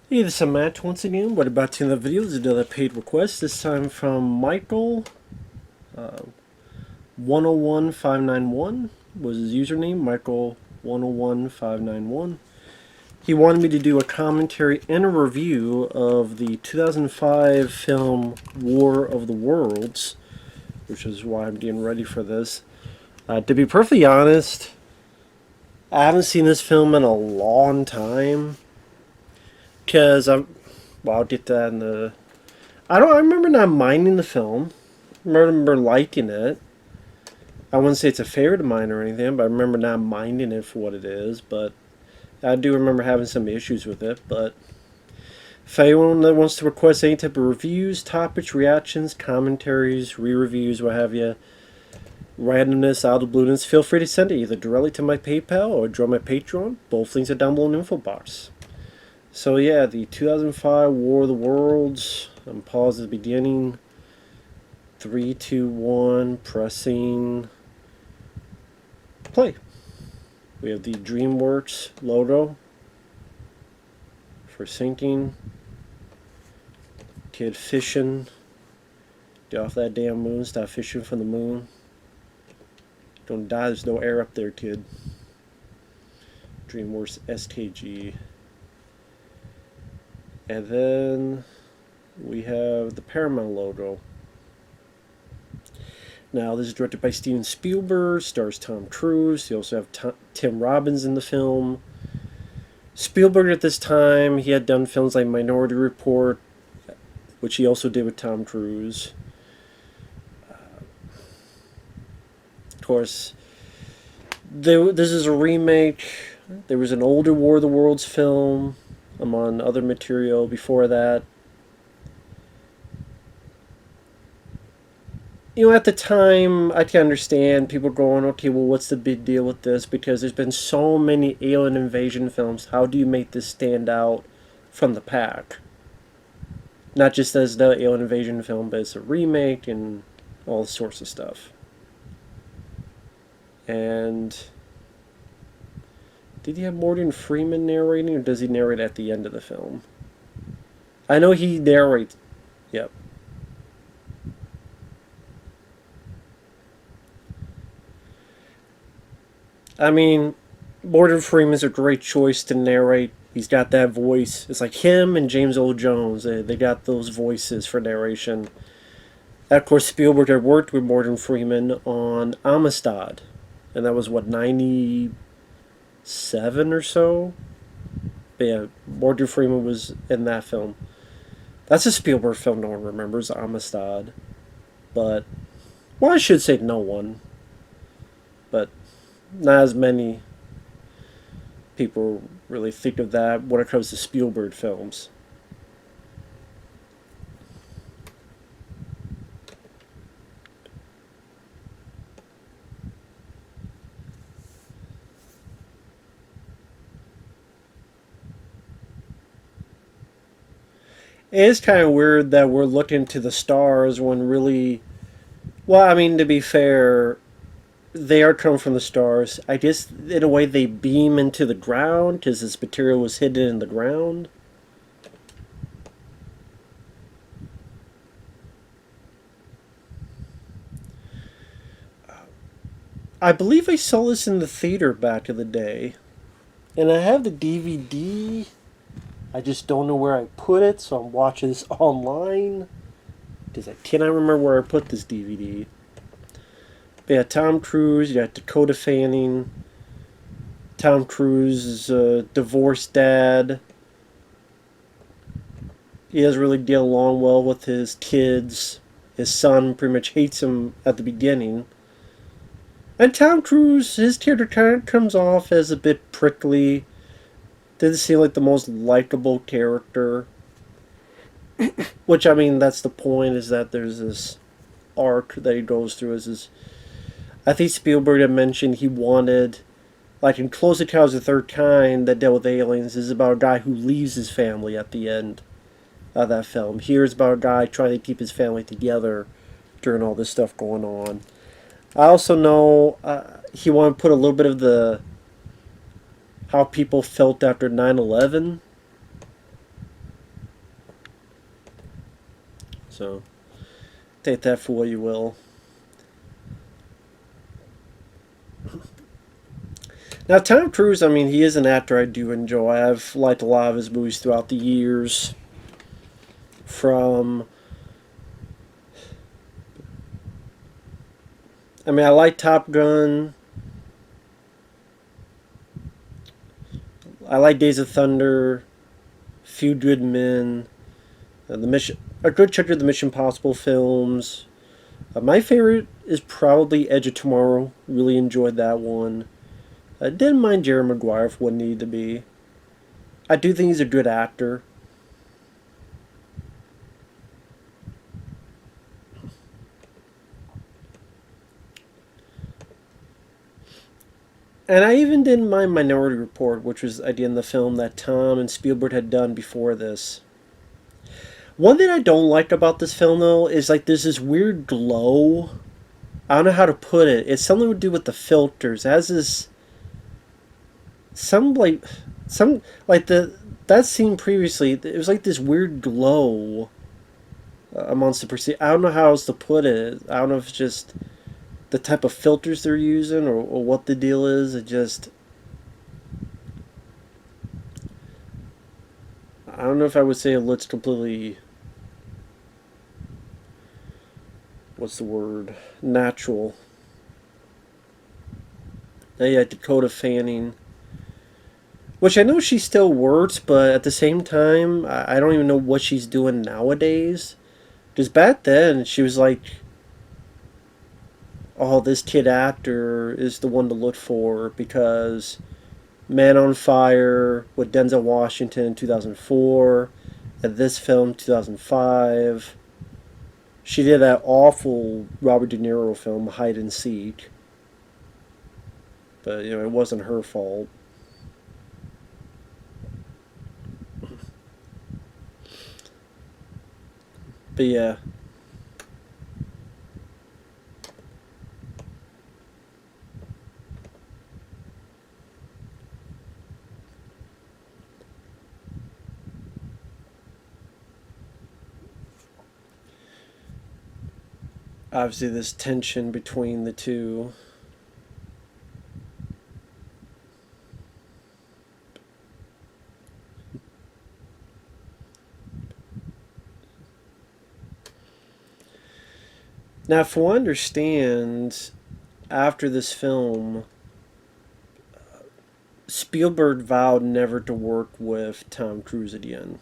Hey, this is Matt once again. What about to the video? This is another paid request. This time from Michael. 101591 was his username. Michael 101591. He wanted me to do a commentary and a review of the 2005 film War of the Worlds, which is why I'm getting ready for this. To be perfectly honest, I haven't seen this film in a long time. Because I'll get that in the. I remember not minding the film. I remember liking it. I wouldn't say it's a favorite of mine or anything, but I remember not minding it for what it is. But I do remember having some issues with it. But if anyone that wants to request any type of reviews, topics, reactions, commentaries, re-reviews, what have you, randomness, out of the blueness, feel free to send it either directly to my PayPal or join my Patreon. Both links are down below in the info box. So yeah, the 2005 War of the Worlds. I'm paused at the beginning. 3, 2, 1, pressing play. We have the DreamWorks logo for sinking. Kid fishing. Get off that damn moon. Stop fishing from the moon. Don't die. There's no air up there, kid. DreamWorks SKG. And then we have the Paramount logo. Now, this is directed by Steven Spielberg, stars Tom Cruise. You also have Tim Robbins in the film. Spielberg at this time, he had done films like Minority Report, which he also did with Tom Cruise. Of course, this is a remake. There was an older War of the Worlds film among other material before that. At the time, I can understand people going, okay, well, what's the big deal with this? Because there's been so many alien invasion films. How do you make this stand out from the pack? Not just as the alien invasion film, but it's a remake and all sorts of stuff. And did he have Morgan Freeman narrating, or does he narrate at the end of the film? I know he narrates. Yep. I mean, Morgan Freeman's a great choice to narrate. He's got that voice. It's like him and James Earl Jones. They got those voices for narration. Of course, Spielberg had worked with Morgan Freeman on Amistad. And that was, what, 97 or so? But yeah, Morgan Freeman was in that film. That's a Spielberg film no one remembers, Amistad. But, well, I should say no one. But not as many people really think of that when it comes to Spielberg films. It is kind of weird that we're looking to the stars when really, well, I mean, to be fair, they are coming from the stars. I guess, in a way, they beam into the ground because this material was hidden in the ground. I believe I saw this in the theater back in the day. And I have the DVD. I just don't know where I put it, so I'm watching this online. Because I cannot remember where I put this DVD. But yeah, Tom Cruise, you got Dakota Fanning. Tom Cruise is a divorced dad. He doesn't really get along well with his kids. His son pretty much hates him at the beginning. And Tom Cruise, his character kind of comes off as a bit prickly. Didn't seem like the most likable character. Which, I mean, that's the point, is that there's this arc that he goes through. I think Spielberg had mentioned he wanted, like in Close Encounters of the Third Kind, that dealt with aliens, is about a guy who leaves his family at the end of that film. Here it's about a guy trying to keep his family together during all this stuff going on. I also know he wanted to put a little bit of the how people felt after 9/11 So take that for what you will. Now, Tom Cruise, I mean, he is an actor I do enjoy. I've liked a lot of his movies throughout the years. From, I mean, I like Top Gun. I like Days of Thunder. Few Good Men. The mission, a good chunk of the Mission Impossible films. My favorite is probably Edge of Tomorrow. Really enjoyed that one. I didn't mind Jerry Maguire for what needed to be. I do think he's a good actor. And I even didn't mind Minority Report, which was again the film that Tom and Spielberg had done before this. One thing I don't like about this film though is like there's this weird glow. I don't know how to put it. It's something to do with the filters. It has this some like the that scene previously. It was like this weird glow amongst the proceed. I don't know how else to put it. I don't know if it's just the type of filters they're using or what the deal is. It just I don't know if I would say it looks completely what's the word natural. Yeah, Dakota Fanning, which I know she still works, but at the same time, I don't even know what she's doing nowadays. Because back then, she was like, oh, this kid actor is the one to look for because Man on Fire with Denzel Washington in 2004, and this film 2005. She did that awful Robert De Niro film, Hide and Seek. But, it wasn't her fault. But yeah. Obviously, this tension between the two. Now, from what I understand, after this film, Spielberg vowed never to work with Tom Cruise again.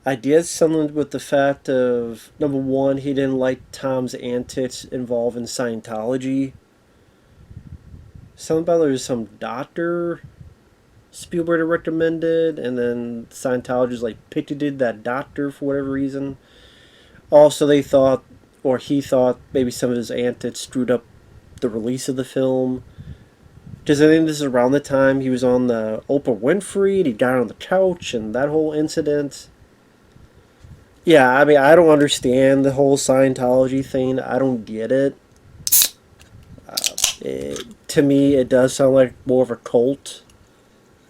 I guess something with the fact of number one, he didn't like Tom's antics involved in Scientology. Something about there's some doctor Spielberg had recommended, and then Scientologists like picketed that doctor for whatever reason. Also, they thought, or he thought, maybe some of his antics screwed up the release of the film. Because I think this is around the time he was on the Oprah Winfrey, and he got on the couch, and that whole incident. Yeah, I mean, I don't understand the whole Scientology thing. I don't get it. To me, it does sound like more of a cult.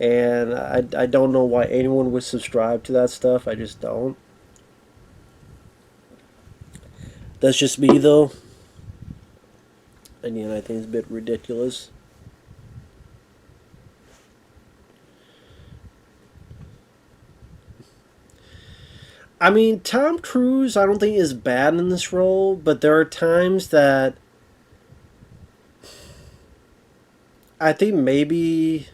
And I don't know why anyone would subscribe to that stuff. I just don't. That's just me, though. Again, I think it's a bit ridiculous. I mean, Tom Cruise, I don't think is bad in this role, but there are times that I think maybe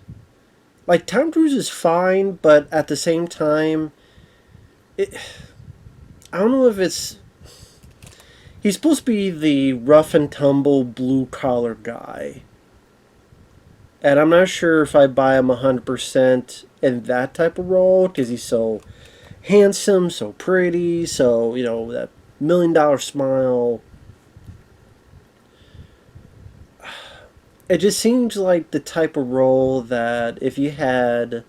like Tom Cruise is fine, but at the same time, it, I don't know if it's he's supposed to be the rough and tumble blue collar guy, and I'm not sure if I buy him 100% in that type of role because he's so handsome, so pretty, so that $1 million smile. It just seems like the type of role that if you had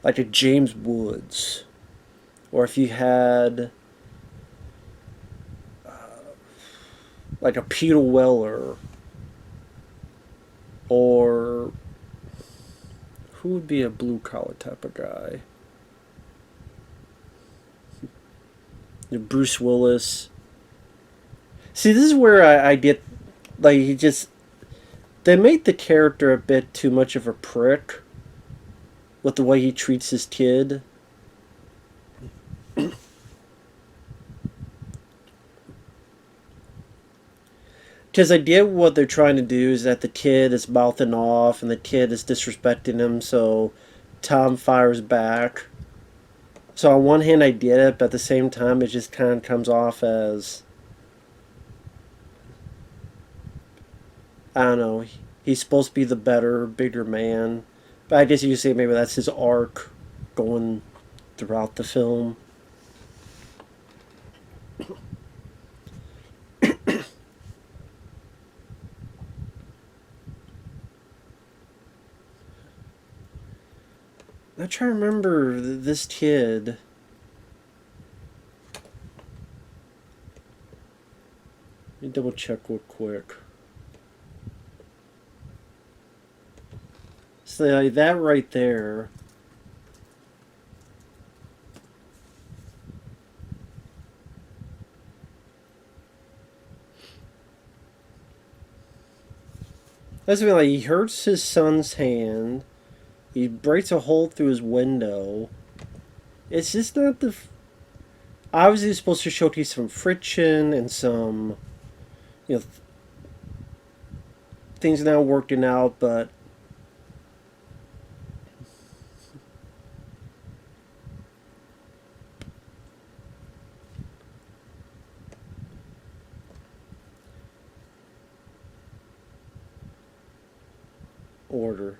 like a James Woods, or if you had like a Peter Weller, or who would be a blue collar type of guy? Bruce Willis. See, this is where I get like he just they made the character a bit too much of a prick with the way he treats his kid. Because I get what they're trying to do is that the kid is mouthing off and the kid is disrespecting him, so Tom fires back. So on one hand, I get it, but at the same time, it just kind of comes off as I don't know. He's supposed to be the better, bigger man, but I guess you could say maybe that's his arc going throughout the film. I'm trying to remember this kid. Let me double check real quick. So that right there. That's like he hurts his son's hand. He breaks a hole through his window. It's just not the. Obviously, it's supposed to showcase some friction and some, you know, things not working out, but order.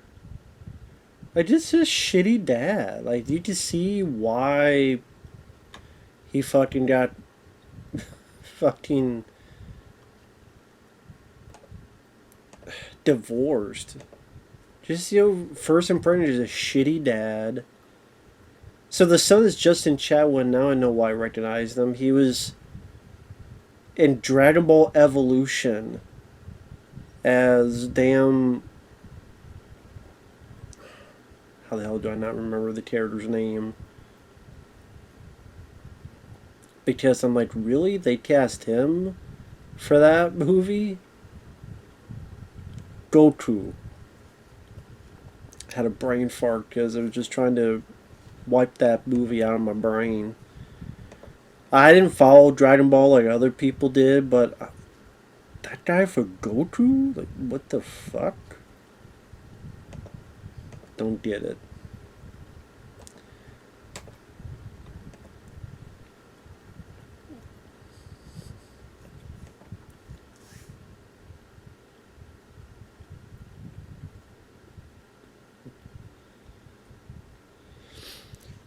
Like, just a shitty dad. Like, you can see why he fucking got fucking divorced. Just, first impression is a shitty dad. So the son is Justin Chatwin. Now I know why I recognize him. He was in Dragon Ball Evolution as damn. How the hell do I not remember the character's name? Because I'm like, really? They cast him for that movie? Goku. Had a brain fart because I was just trying to wipe that movie out of my brain. I didn't follow Dragon Ball like other people did, but that guy for Goku? Like, what the fuck? Don't get it.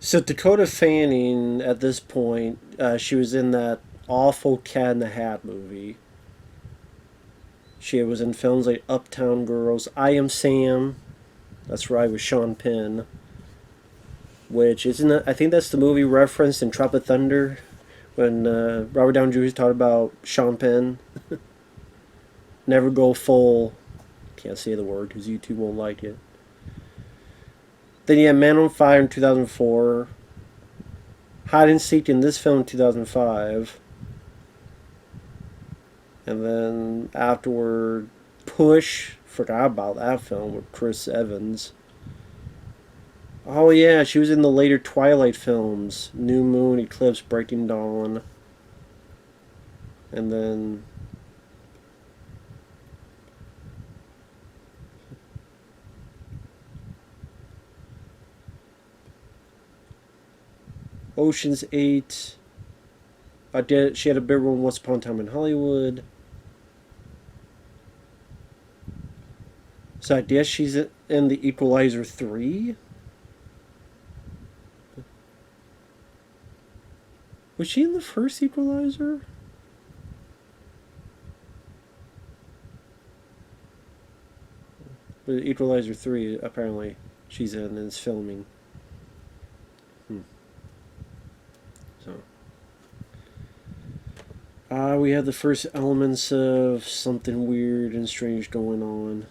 So Dakota Fanning, at this point, she was in that awful Cat in the Hat movie. She was in films like Uptown Girls, I Am Sam. That's right, with Sean Penn. Which isn't I think that's the movie referenced in Tropic Thunder when Robert Downey Jr. talked about Sean Penn. Never go full. Can't say the word because YouTube won't like it. Then you had Man on Fire in 2004. Hide and Seek in this film in 2005. And then afterward, Push. Forgot about that film with Chris Evans. Oh yeah, she was in the later Twilight films. New Moon, Eclipse, Breaking Dawn. And then Ocean's 8. She had a big role in Once Upon a Time in Hollywood. So I guess she's in The Equalizer 3. Was she in the first Equalizer? But Equalizer 3, apparently, she's in and is filming. So. We have the first elements of something weird and strange going on.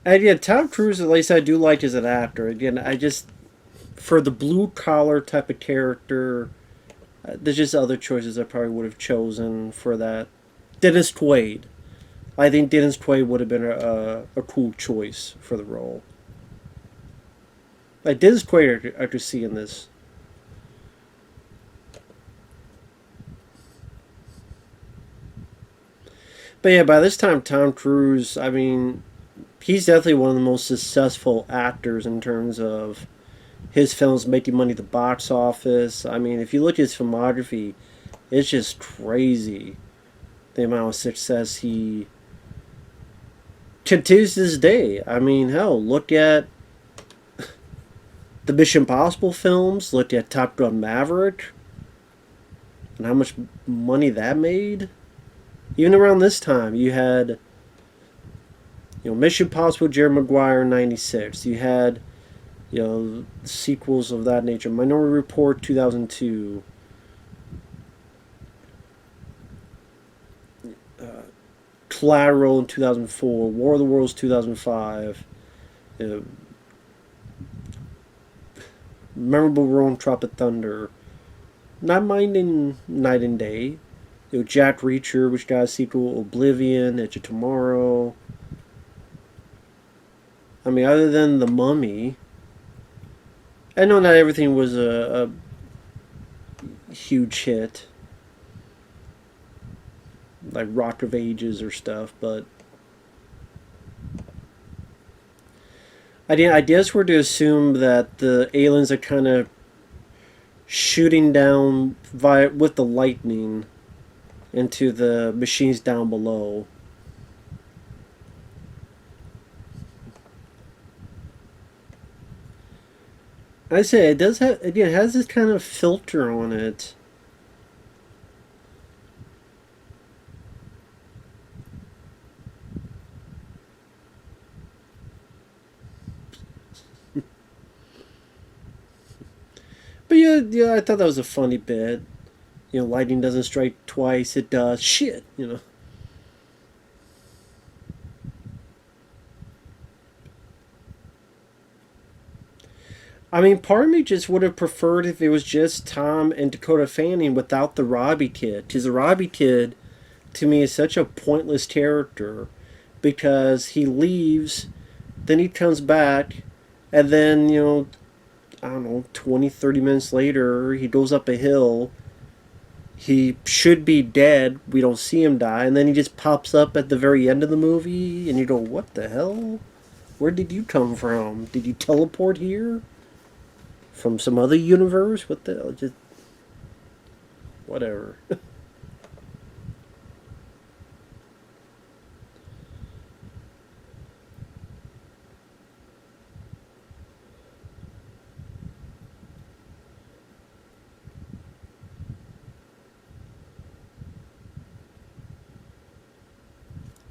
And yeah, Tom Cruise, at least I do like as an actor. Again, I just for the blue collar type of character, there's just other choices I probably would have chosen for that. Dennis Quaid. I think Dennis Quaid would have been a cool choice for the role. Like Dennis Quaid, I could see in this. But yeah, by this time, Tom Cruise, I mean, he's definitely one of the most successful actors in terms of his films making money at the box office. I mean, if you look at his filmography, it's just crazy the amount of success he continues to this day. I mean, hell, look at the Mission Impossible films, look at Top Gun Maverick, and how much money that made. Even around this time, you had Mission Impossible, Jerry Maguire in '96. You had sequels of that nature. Minority Report 2002. Collateral in 2004. War of the Worlds 2005. Uh, Memorable Role in Tropic Thunder. Not Minding Night and Day. Jack Reacher, which got a sequel. Oblivion, Edge of Tomorrow. I mean, other than The Mummy, I know not everything was a huge hit, like Rock of Ages or stuff, but I guess we're to assume that the aliens are kind of shooting down with the lightning into the machines down below. I say it does have again it has this kind of filter on it. But yeah, I thought that was a funny bit. Lightning doesn't strike twice; it does. Shit. I mean, part of me just would have preferred if it was just Tom and Dakota Fanning without the Robbie kid. Because the Robbie kid, to me, is such a pointless character because he leaves, then he comes back, and then, I don't know, 20, 30 minutes later, he goes up a hill. He should be dead. We don't see him die. And then he just pops up at the very end of the movie, and you go, what the hell? Where did you come from? Did you teleport here? From some other universe? What the hell? Just whatever.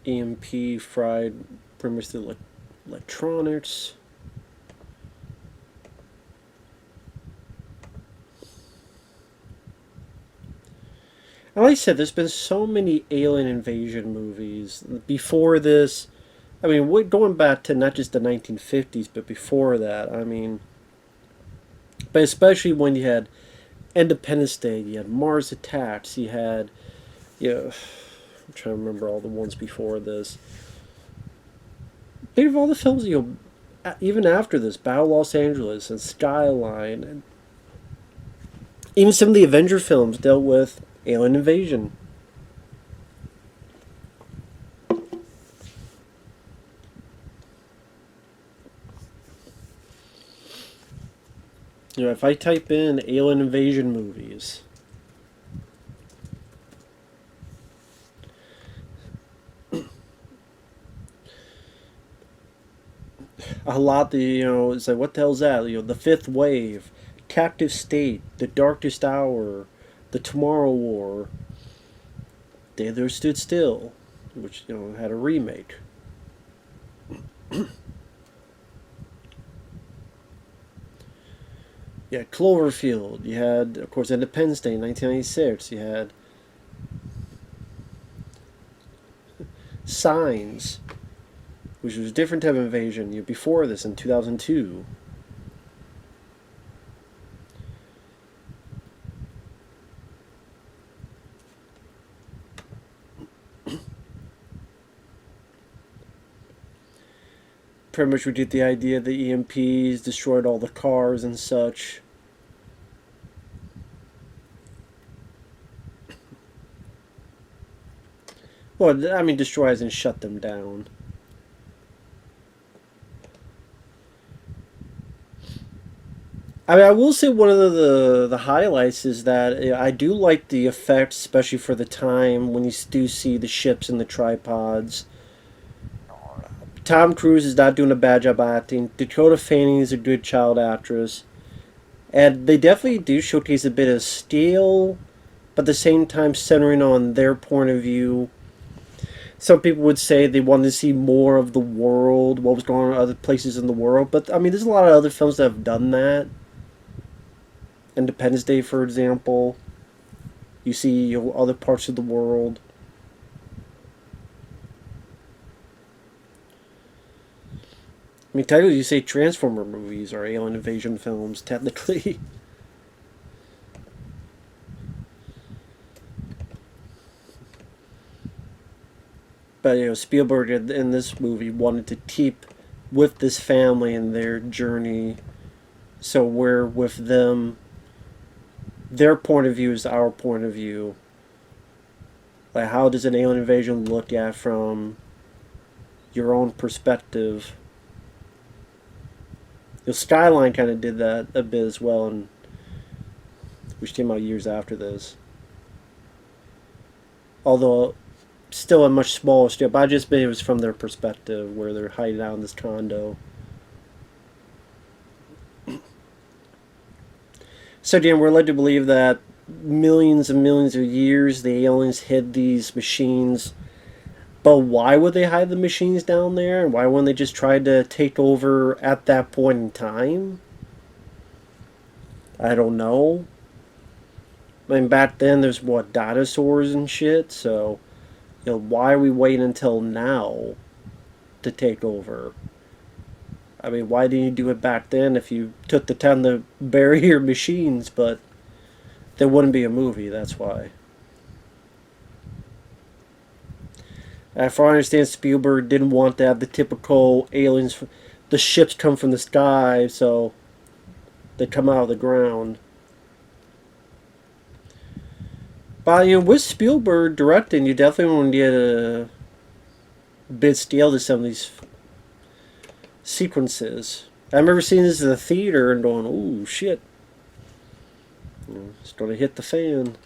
EMP fried pretty much the electronics. And like I said, there's been so many alien invasion movies. Before this, I mean, going back to not just the 1950s, but before that, I mean, but especially when you had Independence Day, you had Mars Attacks, you had, I'm trying to remember all the ones before this. Think of all the films, even after this, Battle Los Angeles and Skyline, and even some of the Avenger films dealt with alien invasion. If I type in alien invasion movies, a lot, it's like, what the hell's that? The Fifth Wave, Captive State, The Darkest Hour, The Tomorrow War, Day There Stood Still, which, had a remake. Yeah, Cloverfield. You had, of course, Independence Day in 1996. You had Signs. which was a different type of invasion. Before this, in 2002. Pretty much we get the idea the EMPs destroyed all the cars and such. Well, I mean, destroy as in shut them down. I mean, I will say one of the highlights is that I do like the effects, especially for the time when you do see the ships and the tripods. Tom Cruise is not doing a bad job acting. Dakota Fanning is a good child actress. And they definitely do showcase a bit of steel, but at the same time centering on their point of view. Some people would say they wanted to see more of the world, what was going on in other places in the world. But, I mean, there's a lot of other films that have done that. Independence Day, for example. You see other parts of the world. I mean, technically, you say Transformer movies are alien invasion films, technically. But, Spielberg in this movie wanted to keep with this family and their journey. So we're with them. Their point of view is our point of view. Like, how does an alien invasion look at from your own perspective? Skyline kind of did that a bit as well, and which came out years after this. Although, still a much smaller scale, but I just mean it was from their perspective, where they're hiding out in this condo. So, Dan, we're led to believe that millions and millions of years the aliens hid these machines. But why would they hide the machines down there? And why wouldn't they just try to take over at that point in time? I don't know. I mean, back then there's what, dinosaurs and shit, so why are we waiting until now to take over? I mean, why didn't you do it back then if you took the time to bury your machines? But there wouldn't be a movie, that's why. If I understand, Spielberg didn't want to have the typical aliens, the ships come from the sky, so they come out of the ground. But with Spielberg directing, you definitely want to get a bit scale to some of these sequences. I remember seeing this in the theater and going, "Ooh, shit! It's going to hit the fan."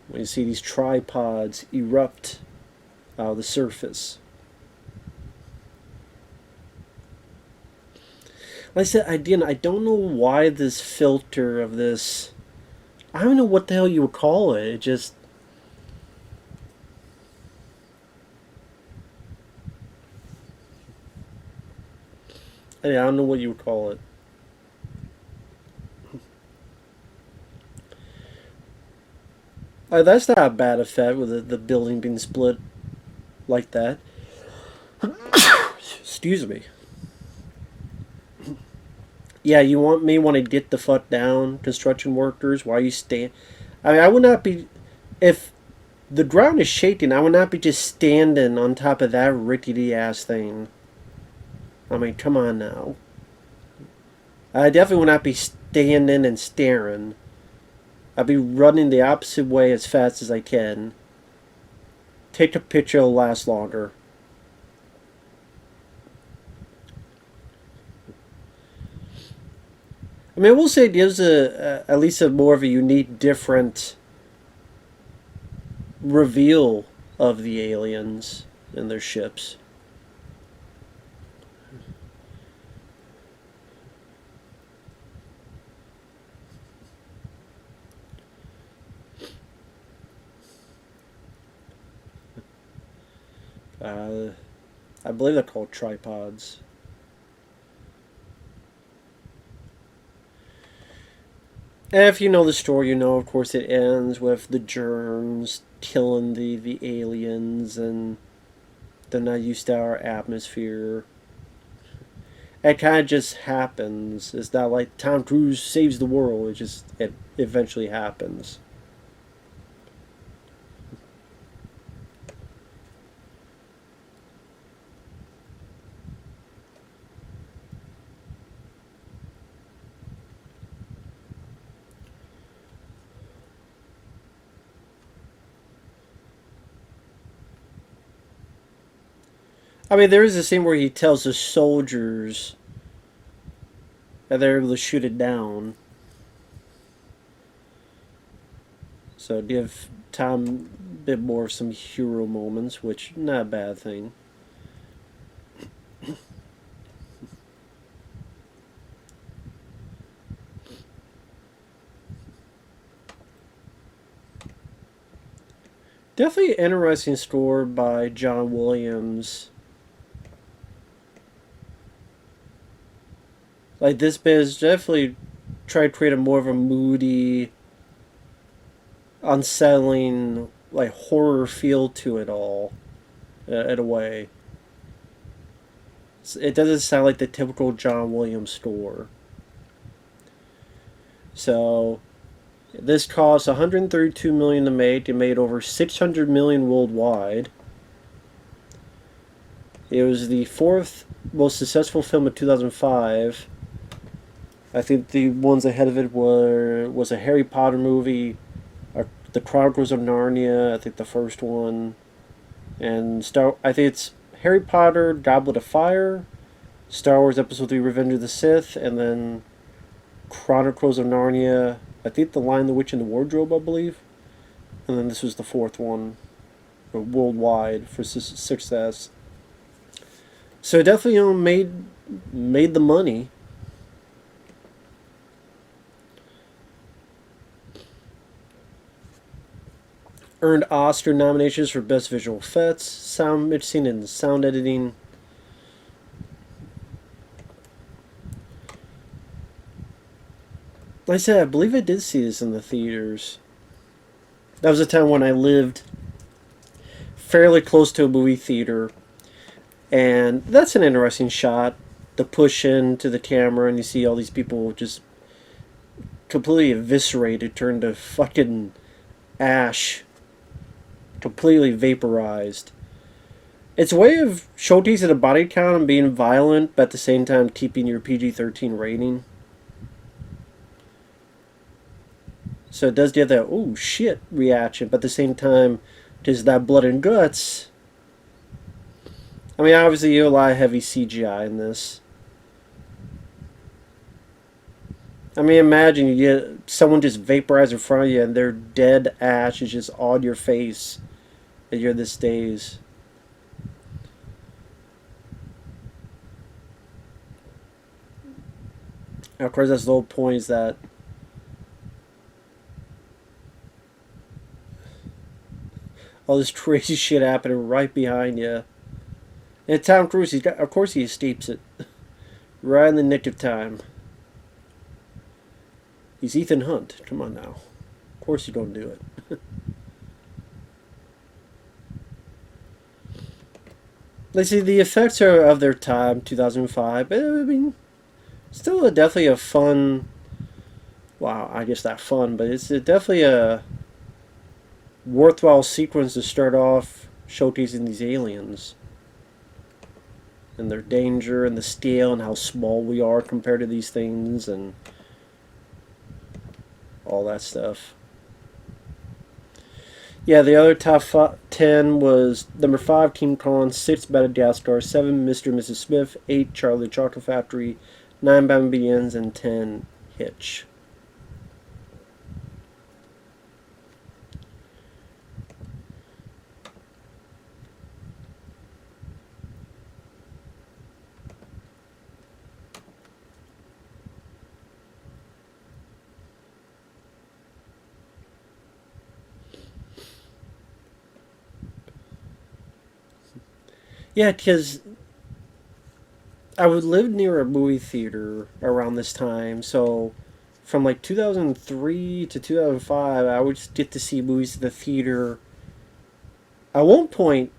When you see these tripods erupt out of the surface. Like I said, I don't know why this filter of this. I don't know what the hell you would call it. It just. I don't know what you would call it. That's not a bad effect with the building being split like that. Excuse me. Yeah, you may want to get the fuck down, construction workers. Why are you stand? I mean, I would not be. If the ground is shaking, I would not be just standing on top of that rickety ass thing. I mean, come on now. I definitely would not be standing and staring. I'll be running the opposite way as fast as I can. Take a picture, it'll last longer. I mean, I will say it gives at least a more of a unique, different reveal of the aliens and their ships. I believe they're called tripods. And if you know the story, of course, it ends with the germs killing the aliens, and They're not used to our atmosphere. It kind of just happens. It's not like Tom Cruise saves the world. It eventually happens. I mean, there is a scene where he tells the soldiers that they're able to shoot it down. So give Tom a bit more of some hero moments, which not a bad thing. Definitely an interesting score by John Williams. Like this bit is definitely try to create a more of a moody, unsettling, like horror feel to it all, in a way. It doesn't sound like the typical John Williams score. So this cost 132 million to make. It made over 600 million worldwide. It was the fourth most successful film of 2005. I think the ones ahead of it was a Harry Potter movie, The Chronicles of Narnia. I think the first one, and I think it's Harry Potter, Goblet of Fire, Star Wars Episode 3, Revenge of the Sith, and then Chronicles of Narnia. I think The Lion, the Witch, and the Wardrobe, I believe, and then this was the fourth one, worldwide for success. So it definitely made the money. Earned Oscar nominations for Best Visual Effects, sound mixing, and sound editing. Like I said, I believe I did see this in the theaters. That was a time when I lived fairly close to a movie theater. And that's an interesting shot. The push into the camera, and you see all these people just completely eviscerated, turned to fucking ash. Completely vaporized. It's a way of showcasing a body count and being violent, but at the same time keeping your PG-13 rating. So it does give that, oh shit reaction, but at the same time, just that blood and guts. I mean, obviously, you have a lot of heavy CGI in this. I mean, imagine you get someone just vaporized in front of you and their dead ash is just on your face and you're this daze. And of course, that's the whole point, is that all this crazy shit happening right behind you. And Tom Cruise, of course he escapes it. Right in the nick of time. He's Ethan Hunt. Come on now. Of course he's going to do it. Let's see, the effects are of their time, 2005. But, I mean, still definitely a fun... Wow, I guess not fun, but it's definitely a worthwhile sequence to start off showcasing these aliens. And their danger and the scale and how small we are compared to these things and all that stuff. Yeah, the other top 10 was number 5, King Kong, 6, Madagascar, 7, Mr. and Mrs. Smith, 8, Charlie Chocolate Factory, 9, Batman Begins, and 10, Hitch. Yeah, because I would live near a movie theater around this time, so from like 2003 to 2005, I would get to see movies in the theater. At one point,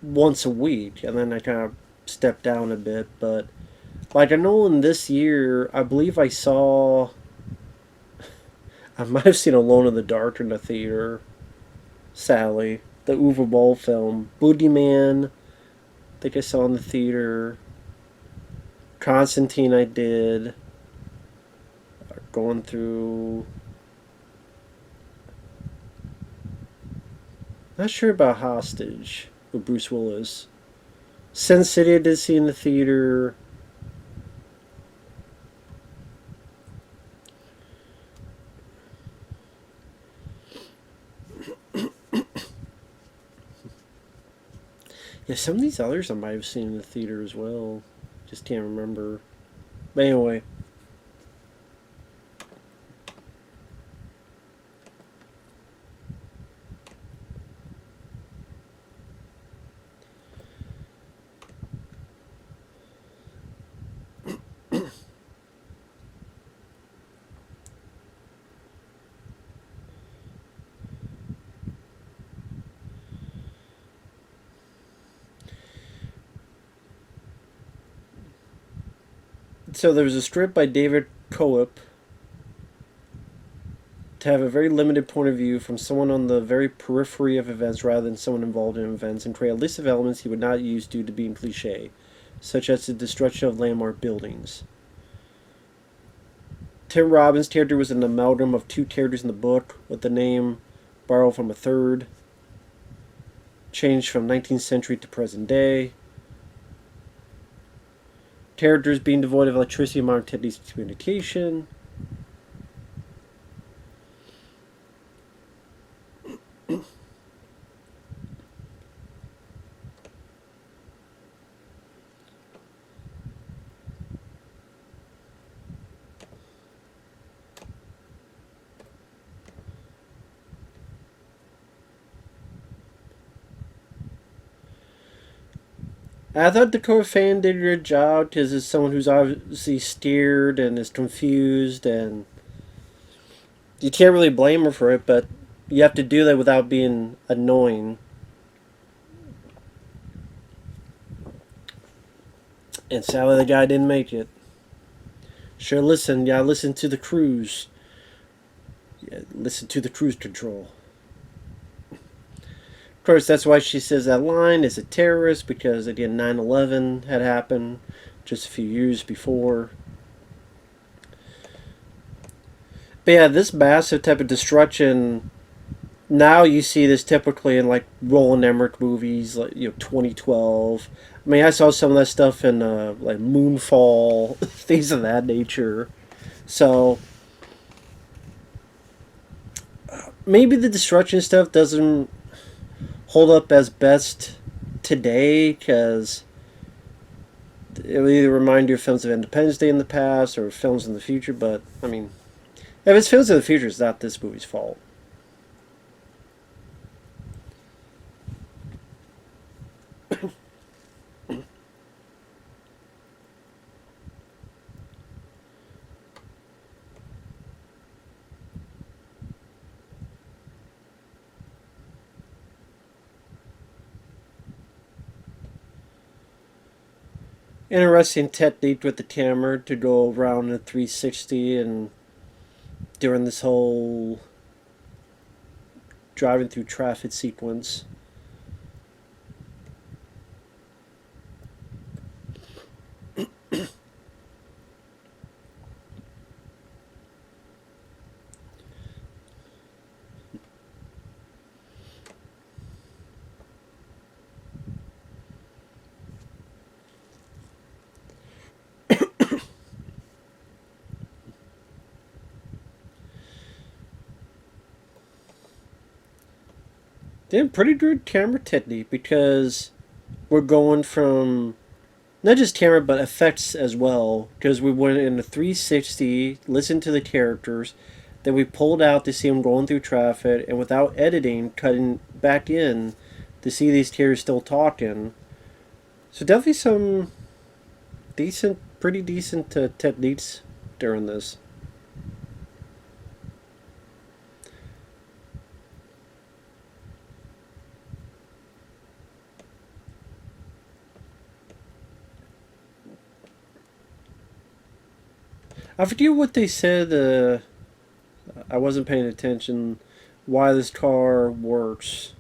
once a week, and then I kind of stepped down a bit. But like I know in this year, I believe I might have seen Alone in the Dark in the theater. Sally, the Uwe Boll film, Boogeyman. I think I saw in the theater. Constantine, I did. Going through. Not sure about Hostage with Bruce Willis. Sin City, I did see in the theater. Yeah, some of these others I might have seen in the theater as well. Just can't remember. But anyway. So there was a strip by David Coep to have a very limited point of view from someone on the very periphery of events rather than someone involved in events, and create a list of elements he would not use due to being cliche, such as the destruction of landmark buildings. Tim Robbins' character was an amalgam of two characters in the book, with the name borrowed from a third, changed from 19th century to present day. Characters being devoid of electricity and modern techniques of communication. I thought Dakota Fan did a good job because it's someone who's obviously steered and is confused, and you can't really blame her for it, but you have to do that without being annoying. And sadly, the guy didn't make it. Sure, listen, yeah, listen to the cruise. Yeah, listen to the cruise control. Of course, that's why she says that line is a terrorist, because again, 9/11 had happened just a few years before. But yeah, this massive type of destruction. Now you see this typically in like Roland Emmerich movies, like 2012. I mean, I saw some of that stuff in like Moonfall, things of that nature. So maybe the destruction stuff doesn't hold up as best today because it will either remind you of films of Independence Day in the past or films in the future. But I mean, if it's films in the future, it's not this movie's fault. Interesting technique with the camera to go around in a 360 and during this whole driving through traffic sequence. Then pretty good camera technique because we're going from not just camera but effects as well because we went in a 360, listened to the characters, then we pulled out to see them going through traffic, and without editing, cutting back in to see these characters still talking. So definitely some pretty decent techniques during this. I forget what they said. I wasn't paying attention. Why this car works?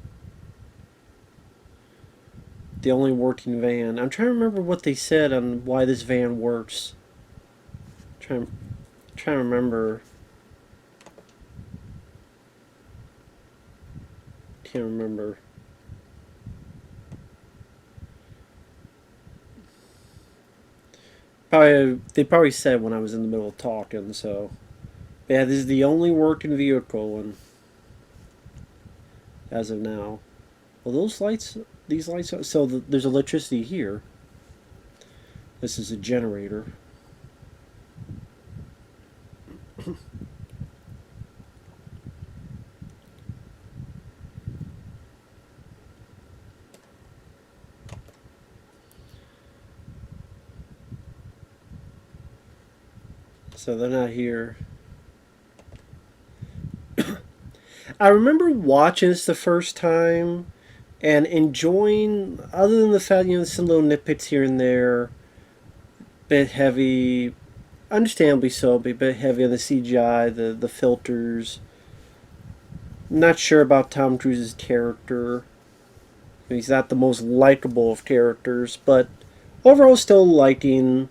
The only working van. I'm trying to remember what they said on why this van works. Trying, trying to remember. Can't remember. Probably they probably said when I was in the middle of talking. So, yeah, this is the only working vehicle, and as of now, well, those lights, these lights. So there's electricity here. This is a generator. So they're not here. I remember watching this the first time and enjoying, other than the fact, some little nitpicks here and there, bit heavy, understandably so, but a bit heavy on the CGI, the filters. Not sure about Tom Cruise's character. He's not the most likable of characters, but overall, still liking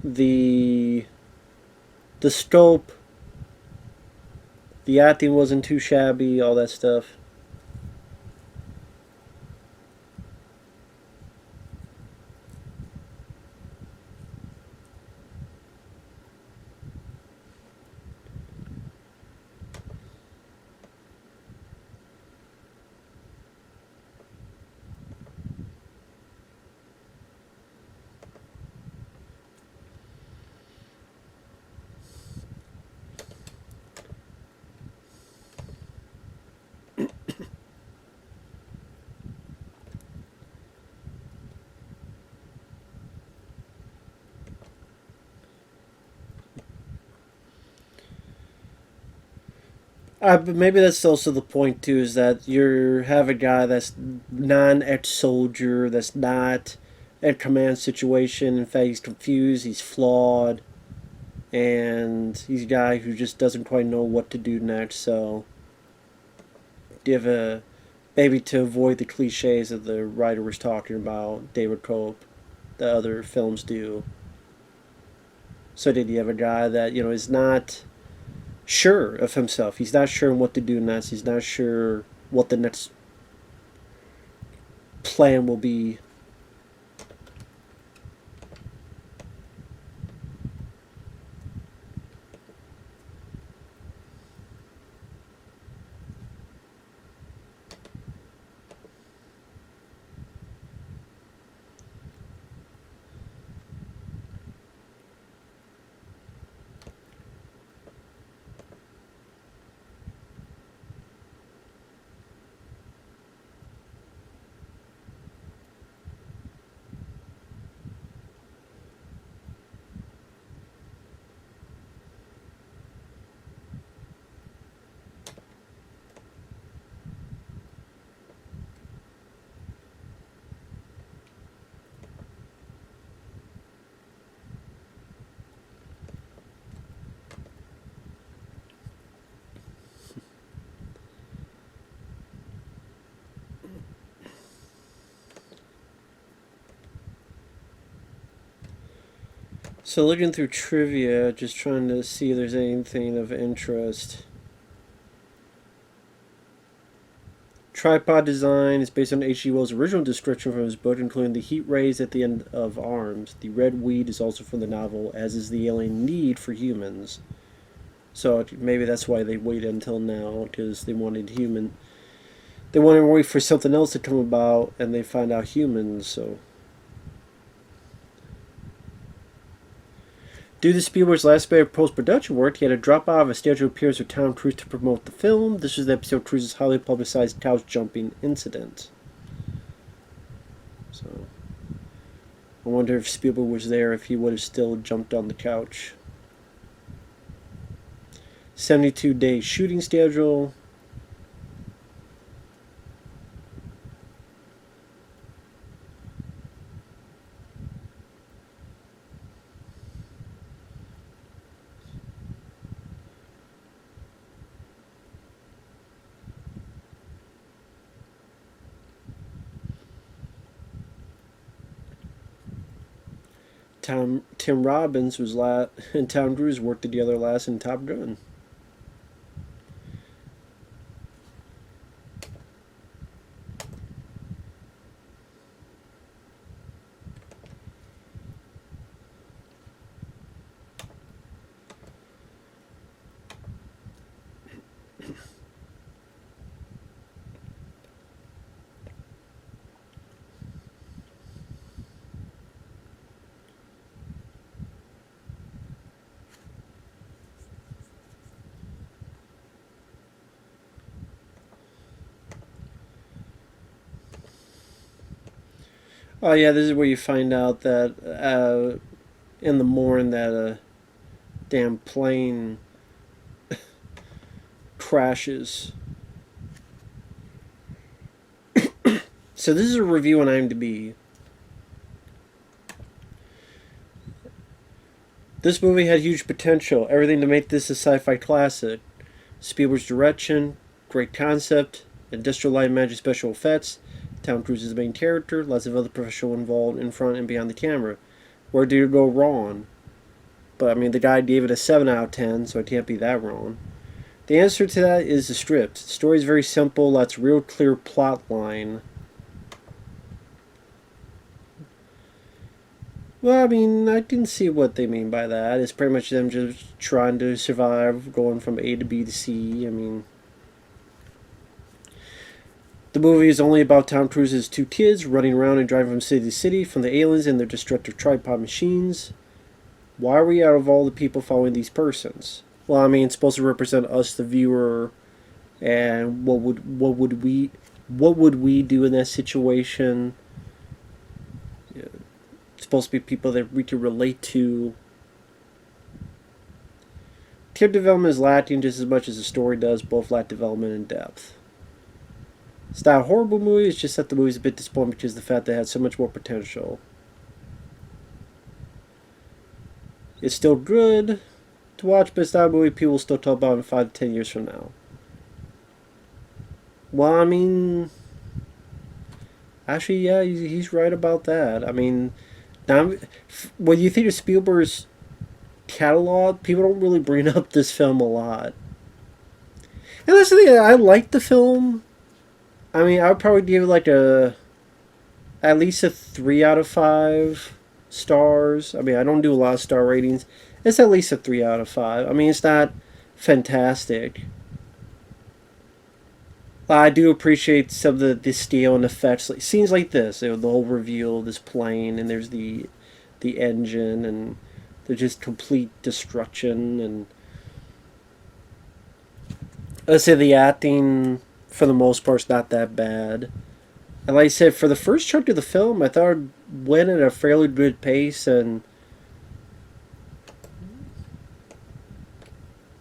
the the scope. The acting wasn't too shabby, all that stuff. But maybe that's also the point too, is that you have a guy that's non-ex-soldier, that's not in a command situation. In fact, he's confused, he's flawed, and he's a guy who just doesn't quite know what to do next. So, give a maybe to avoid the cliches that the writer was talking about, David Cope, that other films do. So, did you have a guy that is not sure of himself? He's not sure what to do next. He's not sure what the next plan will be. So looking through trivia, just trying to see if there's anything of interest. Tripod design is based on H.G. Wells' original description from his book, including the heat rays at the end of arms. The red weed is also from the novel, as is the alien need for humans. So maybe that's why they waited until now, because they wanted human. They wanted to wait for something else to come about, and they find out humans. So due to Spielberg's last bit of post-production work, he had to drop out of a scheduled appearance with Tom Cruise to promote the film. This was the episode of Cruise's highly publicized couch jumping incident. So, I wonder if Spielberg was there, if he would have still jumped on the couch. 72-day shooting schedule. Tim Robbins and Tom Cruise worked together last in Top Gun. Oh yeah, this is where you find out that in the morning that a damn plane crashes. So this is a review on IMDb. This movie had huge potential, everything to make this a sci-fi classic. Spielberg's direction, great concept, industrial light magic special effects. Tom Cruise is the main character, lots of other professionals involved in front and behind the camera. Where did it go wrong? But I mean, the guy gave it a 7 out of 10, so it can't be that wrong. The answer to that is the script. The story is very simple, lots of real clear plot line. Well, I mean, I can see what they mean by that. It's pretty much them just trying to survive, going from A to B to C. I mean, the movie is only about Tom Cruise's two kids running around and driving from city to city from the aliens and their destructive tripod machines. Why are we out of all the people following these persons? Well, I mean, it's supposed to represent us, the viewer, and what would we do in that situation? It's supposed to be people that we can relate to. Character development is lacking just as much as the story does. Both lack development and depth. It's not a horrible movie, it's just that the movie's a bit disappointing because of the fact that it had so much more potential. It's still good to watch, but it's not a movie people will still talk about in 5 to 10 years from now. Well, I mean, actually, yeah, he's right about that. I mean, now, when you think of Spielberg's catalog, people don't really bring up this film a lot. And that's the thing, I like the film. I mean, I would probably give it like at least a 3 out of 5 stars. I mean, I don't do a lot of star ratings. It's at least a 3 out of 5. I mean, it's not fantastic. I do appreciate some of the scale and effects. Like, scenes like this, the whole reveal of this plane, and there's the engine, and there's just complete destruction. And let's say the acting, for the most part, is not that bad. And like I said, for the first chunk of the film, I thought it went at a fairly good pace, and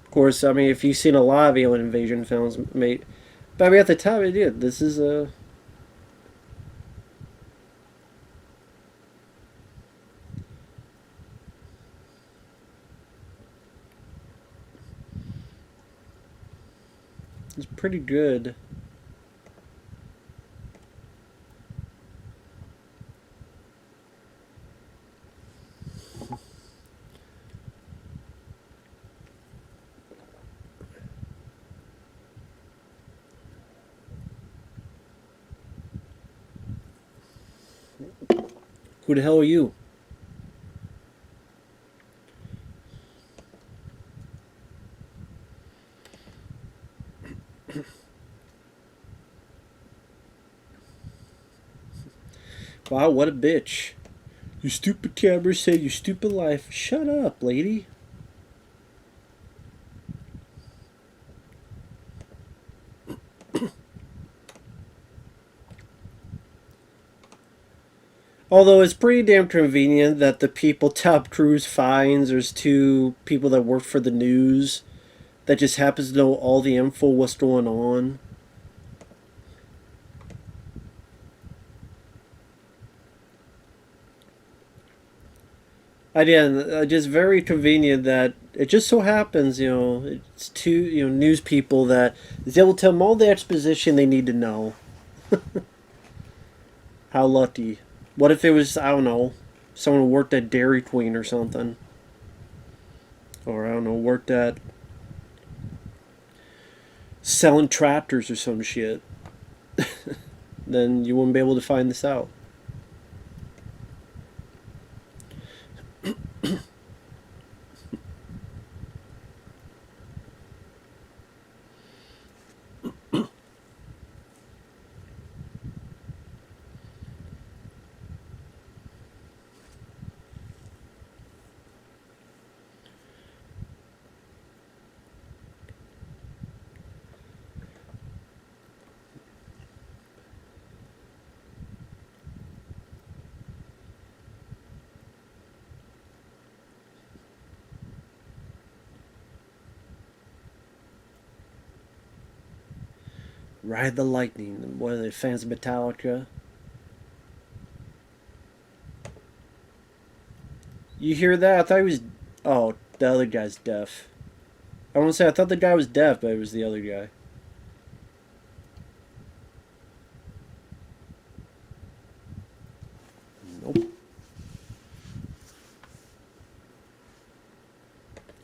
of course, I mean, if you've seen a lot of alien invasion films, but I mean, at the time, it did. This is a... It's pretty good. Who the hell are you? Wow, what a bitch. You stupid camera say you stupid life. Shut up, lady. Although it's pretty damn convenient that the people Tom Cruise finds, there's two people that work for the news that just happens to know all the info, what's going on. Again, just very convenient that it just so happens, it's two, news people that is able to tell them all the exposition they need to know. How lucky. What if it was, I don't know, Someone who worked at Dairy Queen or something. Or, I don't know, worked at selling tractors or some shit. Then you wouldn't be able to find this out. Ride the Lightning. What are they, fans of Metallica? You hear that? I thought he was. Oh, the other guy's deaf. I want to say I thought the guy was deaf, but it was the other guy. Nope.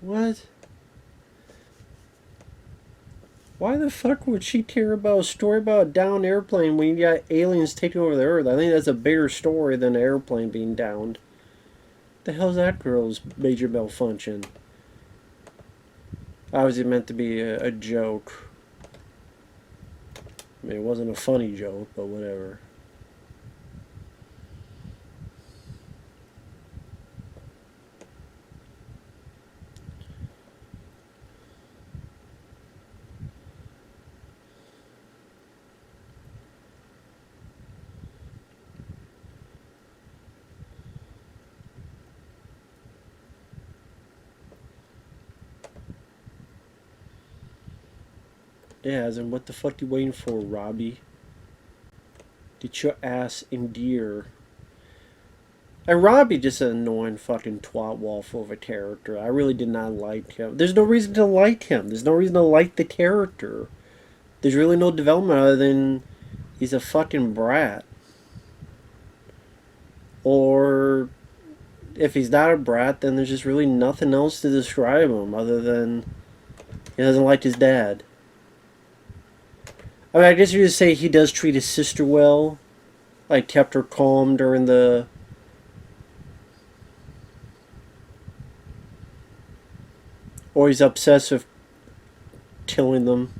What? Why the fuck would she care about a story about a downed airplane when you got aliens taking over the Earth? I think that's a bigger story than an airplane being downed. The hell's that girl's major malfunction? Obviously meant to be a joke. I mean, it wasn't a funny joke, but whatever. Yeah, as in, what the fuck you waiting for, Robbie? Get your ass in gear. And Robbie just an annoying fucking twat waffle of a character. I really did not like him. There's no reason to like him. There's no reason to like the character. There's really no development other than he's a fucking brat. Or if he's not a brat, then there's just really nothing else to describe him other than he doesn't like his dad. I mean, I guess you could say he does treat his sister well. Like, kept her calm during the. Or he's obsessed with killing them.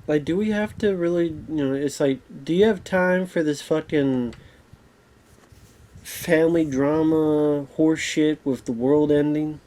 Like, do we have to really, it's like, do you have time for this fucking family drama horse shit with the world ending?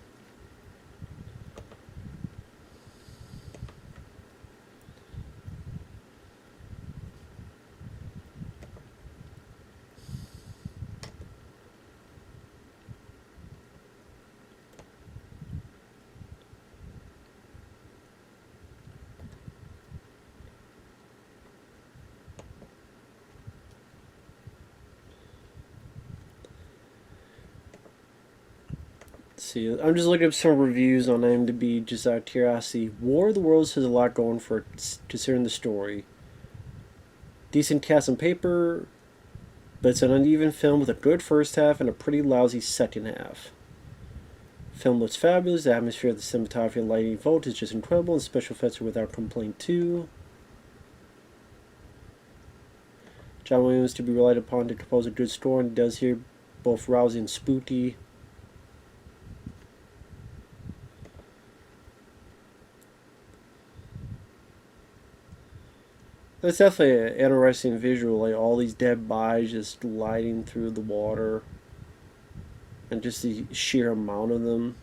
See, I'm just looking up some reviews on IMDb just out of curiosity. War of the Worlds has a lot going for it considering the story. Decent cast on paper, but it's an uneven film with a good first half and a pretty lousy second half. Film looks fabulous, the atmosphere of the cinematography and lighting vote is just incredible, and special effects are without complaint too. John Williams to be relied upon to compose a good score, and he does here both rousing and spooky. That's definitely an interesting visual, like all these dead bodies just gliding through the water. And just the sheer amount of them.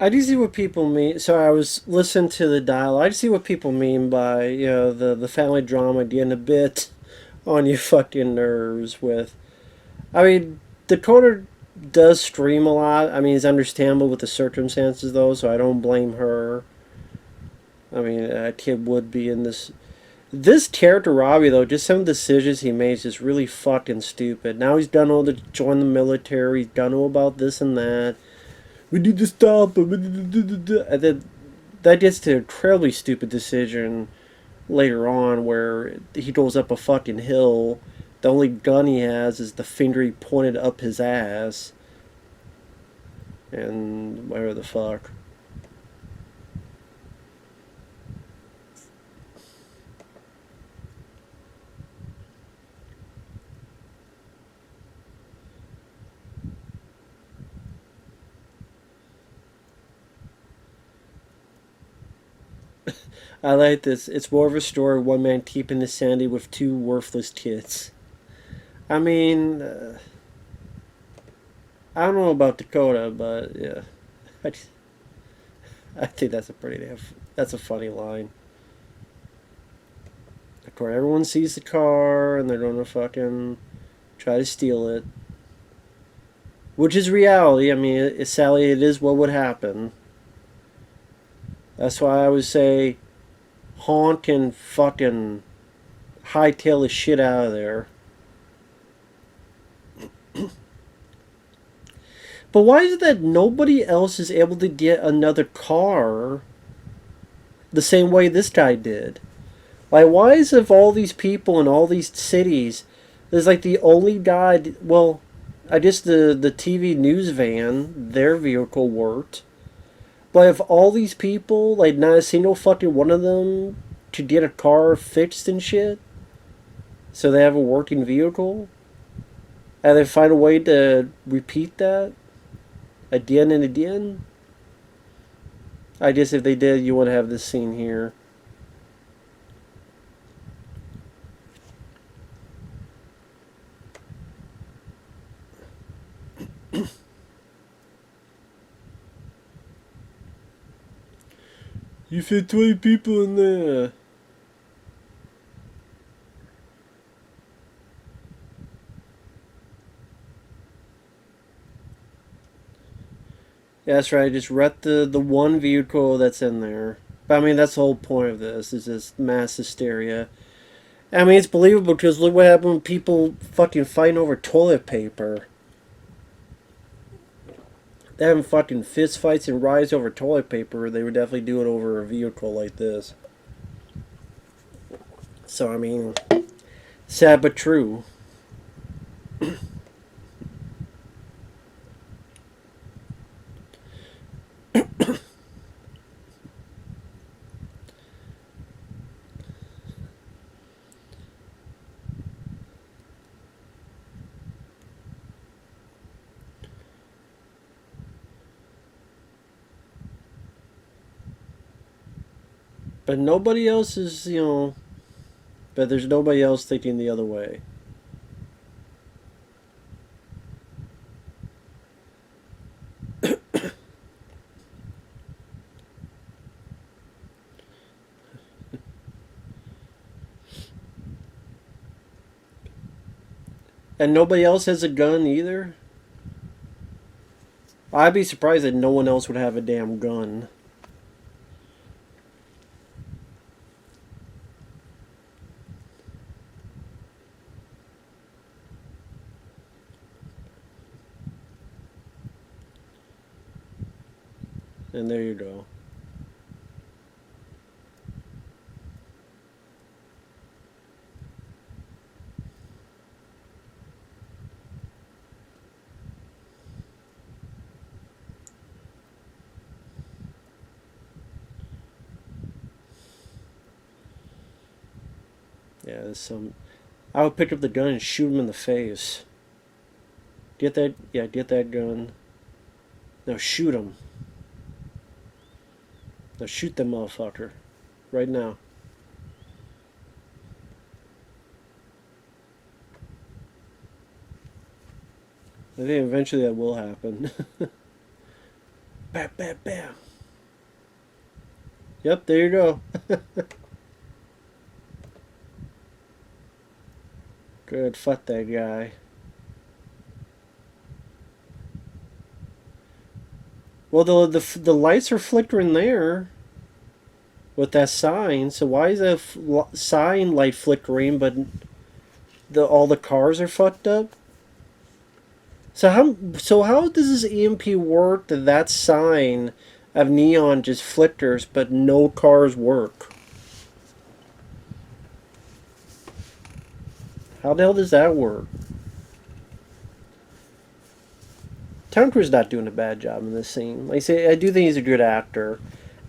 I do see what people mean. So I was listening to the dialogue. I see what people mean by the family drama getting a bit on your fucking nerves. With, I mean, Dakota does stream a lot. I mean, it's understandable with the circumstances though, so I don't blame her. I mean, a kid would be in this. This character Robbie though, just some decisions he made is just really fucking stupid. Now he's done all the join the military. He's done all about this and that. We need to stop him. And then that gets to an incredibly stupid decision later on where he goes up a fucking hill. The only gun he has is the finger he pointed up his ass. And whatever the fuck. I like this. It's more of a story of one man keeping his sanity with two worthless kids. I mean, I don't know about Dakota, but yeah, I, I think that's a pretty damn. That's a funny line. Of course, everyone sees the car and they're gonna fucking try to steal it, which is reality. I mean, sadly, it is what would happen. That's why I would say honk and fucking hightail the shit out of there. But why is it that nobody else is able to get another car the same way this guy did? Like, why is of all these people in all these cities, there's like the only guy? Well, I guess the TV news van, their vehicle worked. But of all these people, like not a single fucking one of them to get a car fixed and shit, so they have a working vehicle, and they find a way to repeat that again and again. I guess if they did, you wouldn't have this scene here. You fit 20 people in there. Yeah, that's right. Just rent the one vehicle that's in there. But I mean, that's the whole point of this. Is this mass hysteria. I mean, it's believable because look what happened when people fucking fighting over toilet paper. They having fucking fist fights and riots over toilet paper. They would definitely do it over a vehicle like this. So I mean, sad but true. But nobody else is, But there's nobody else thinking the other way. And nobody else has a gun either? I'd be surprised that no one else would have a damn gun. And there you go. Yeah, there's some. I would pick up the gun and shoot him in the face. Get that? Yeah, get that gun. Now shoot him. Now shoot that motherfucker. Right now. I think eventually that will happen. Bam, bam, bam. Yep, there you go. Good, fuck that guy. Well, the lights are flickering there with that sign. So why is that sign light flickering, but the all the cars are fucked up? So how does this EMP work that that sign of neon just flickers, but no cars work? How the hell does that work? Tom Cruise is not doing a bad job in this scene. Like I say, I do think he's a good actor,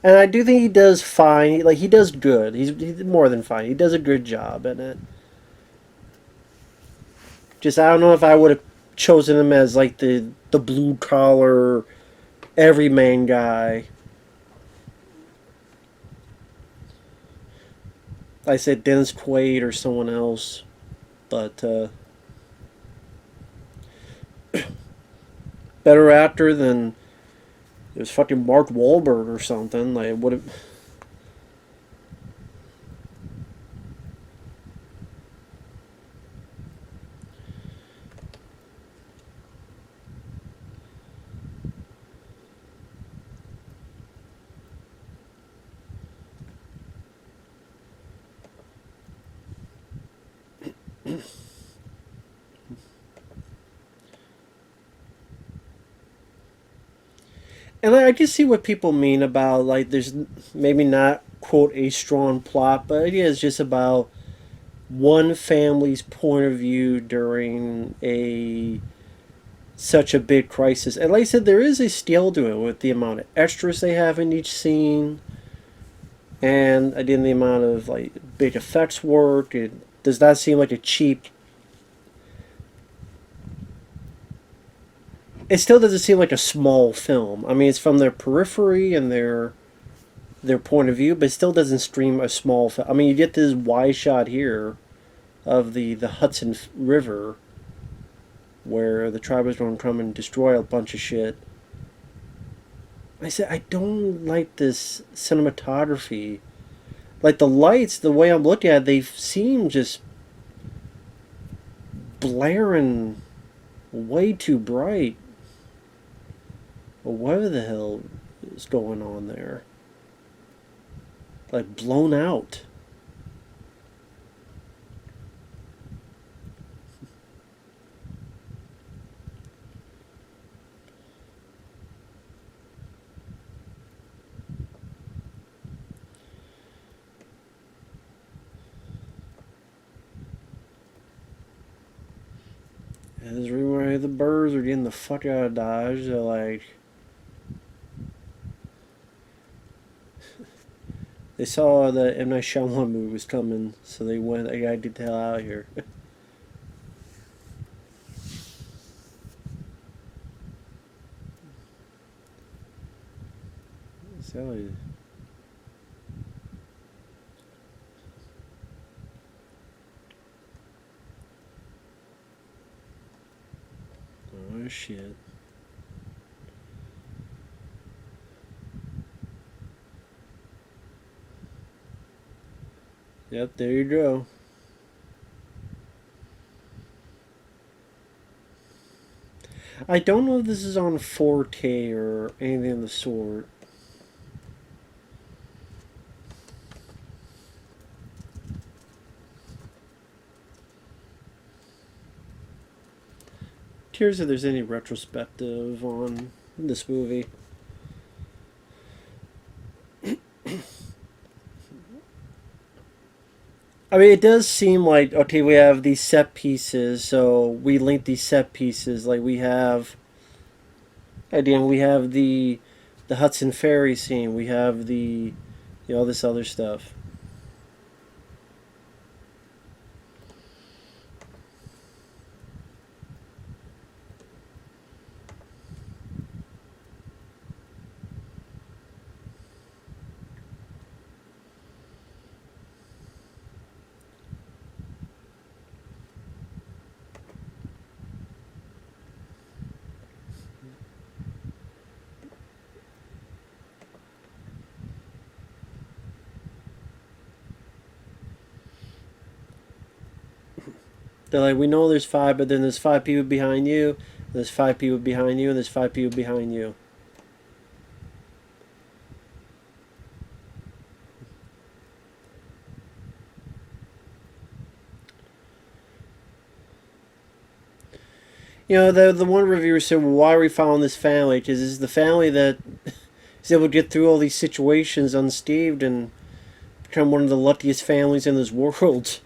and I do think he does fine. Like he does good. He's more than fine. He does a good job in it. Just I don't know if I would have chosen him as like the blue collar everyman guy. I said Dennis Quaid or someone else, but better actor than it was fucking Mark Wahlberg or something. Like would have. And I can see what people mean about like there's maybe not quote a strong plot, but it is just about one family's point of view during a such a big crisis. And like I said, there is a skill to it with the amount of extras they have in each scene, and again the amount of like big effects work. It does not seem like a cheap. It still doesn't seem like a small film. I mean, it's from their periphery and their point of view, but it still doesn't stream a small film. I mean, you get this wide shot here of the Hudson River where the tribers going to come and destroy a bunch of shit. I said, I don't like this cinematography. Like the lights, the way I'm looking at it, they seem just blaring way too bright. Or whatever the hell is going on there. Like blown out. And this is where the birds are getting the fuck out of Dodge. They're like, they saw the M. Night Shyamalan movie was coming, so they went, I gotta get the hell out of here. So, oh shit. Yep, there you go. I don't know if this is on 4K or anything of the sort. Curious if there's any retrospective on this movie. I mean, it does seem like okay. We have these set pieces, so we link these set pieces. Like we have, again, we have the Hudson Ferry scene. We have the, all this other stuff. They're like, we know there's five, but then there's five people behind you, and there's five people behind you, and there's five people behind you. You know, the one reviewer said, well, why are we following this family? Because it's the family that is able to get through all these situations unscathed and become one of the luckiest families in this world.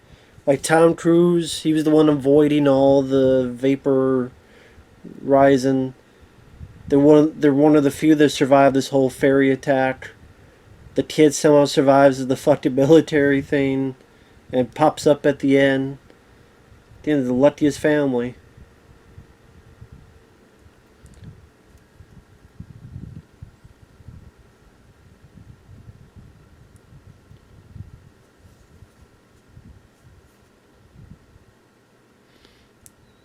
Like Tom Cruise, he was the one avoiding all the vapor rising. They're one of the few that survived this whole ferry attack. The kid somehow survives the fucking military thing and pops up at the end. The end of the luckiest family.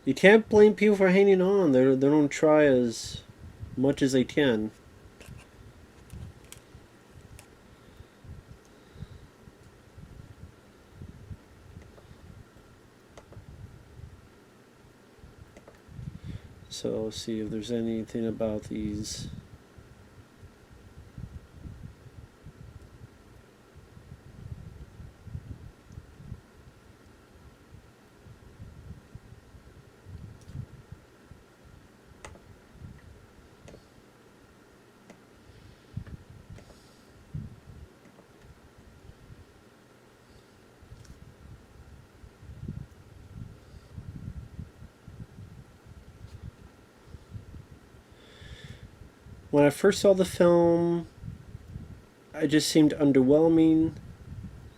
You can't blame people for hanging on. They don't try as much as they can. So let's see if there's anything about these. When I first saw the film, it just seemed underwhelming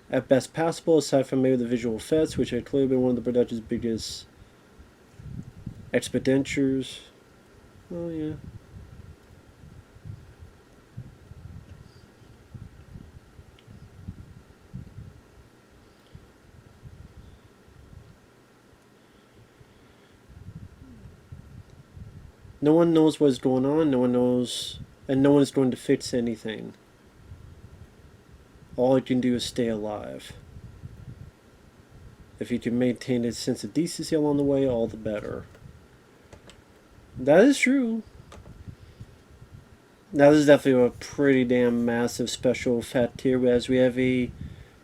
at best passable, aside from maybe the visual effects, which had clearly been one of the production's biggest expenditures. Oh, yeah. No one knows what's going on, no one knows, and no one is going to fix anything. All you can do is stay alive. If you can maintain a sense of decency along the way, all the better. That is true. Now, this is definitely a pretty damn massive special effect here, as we have a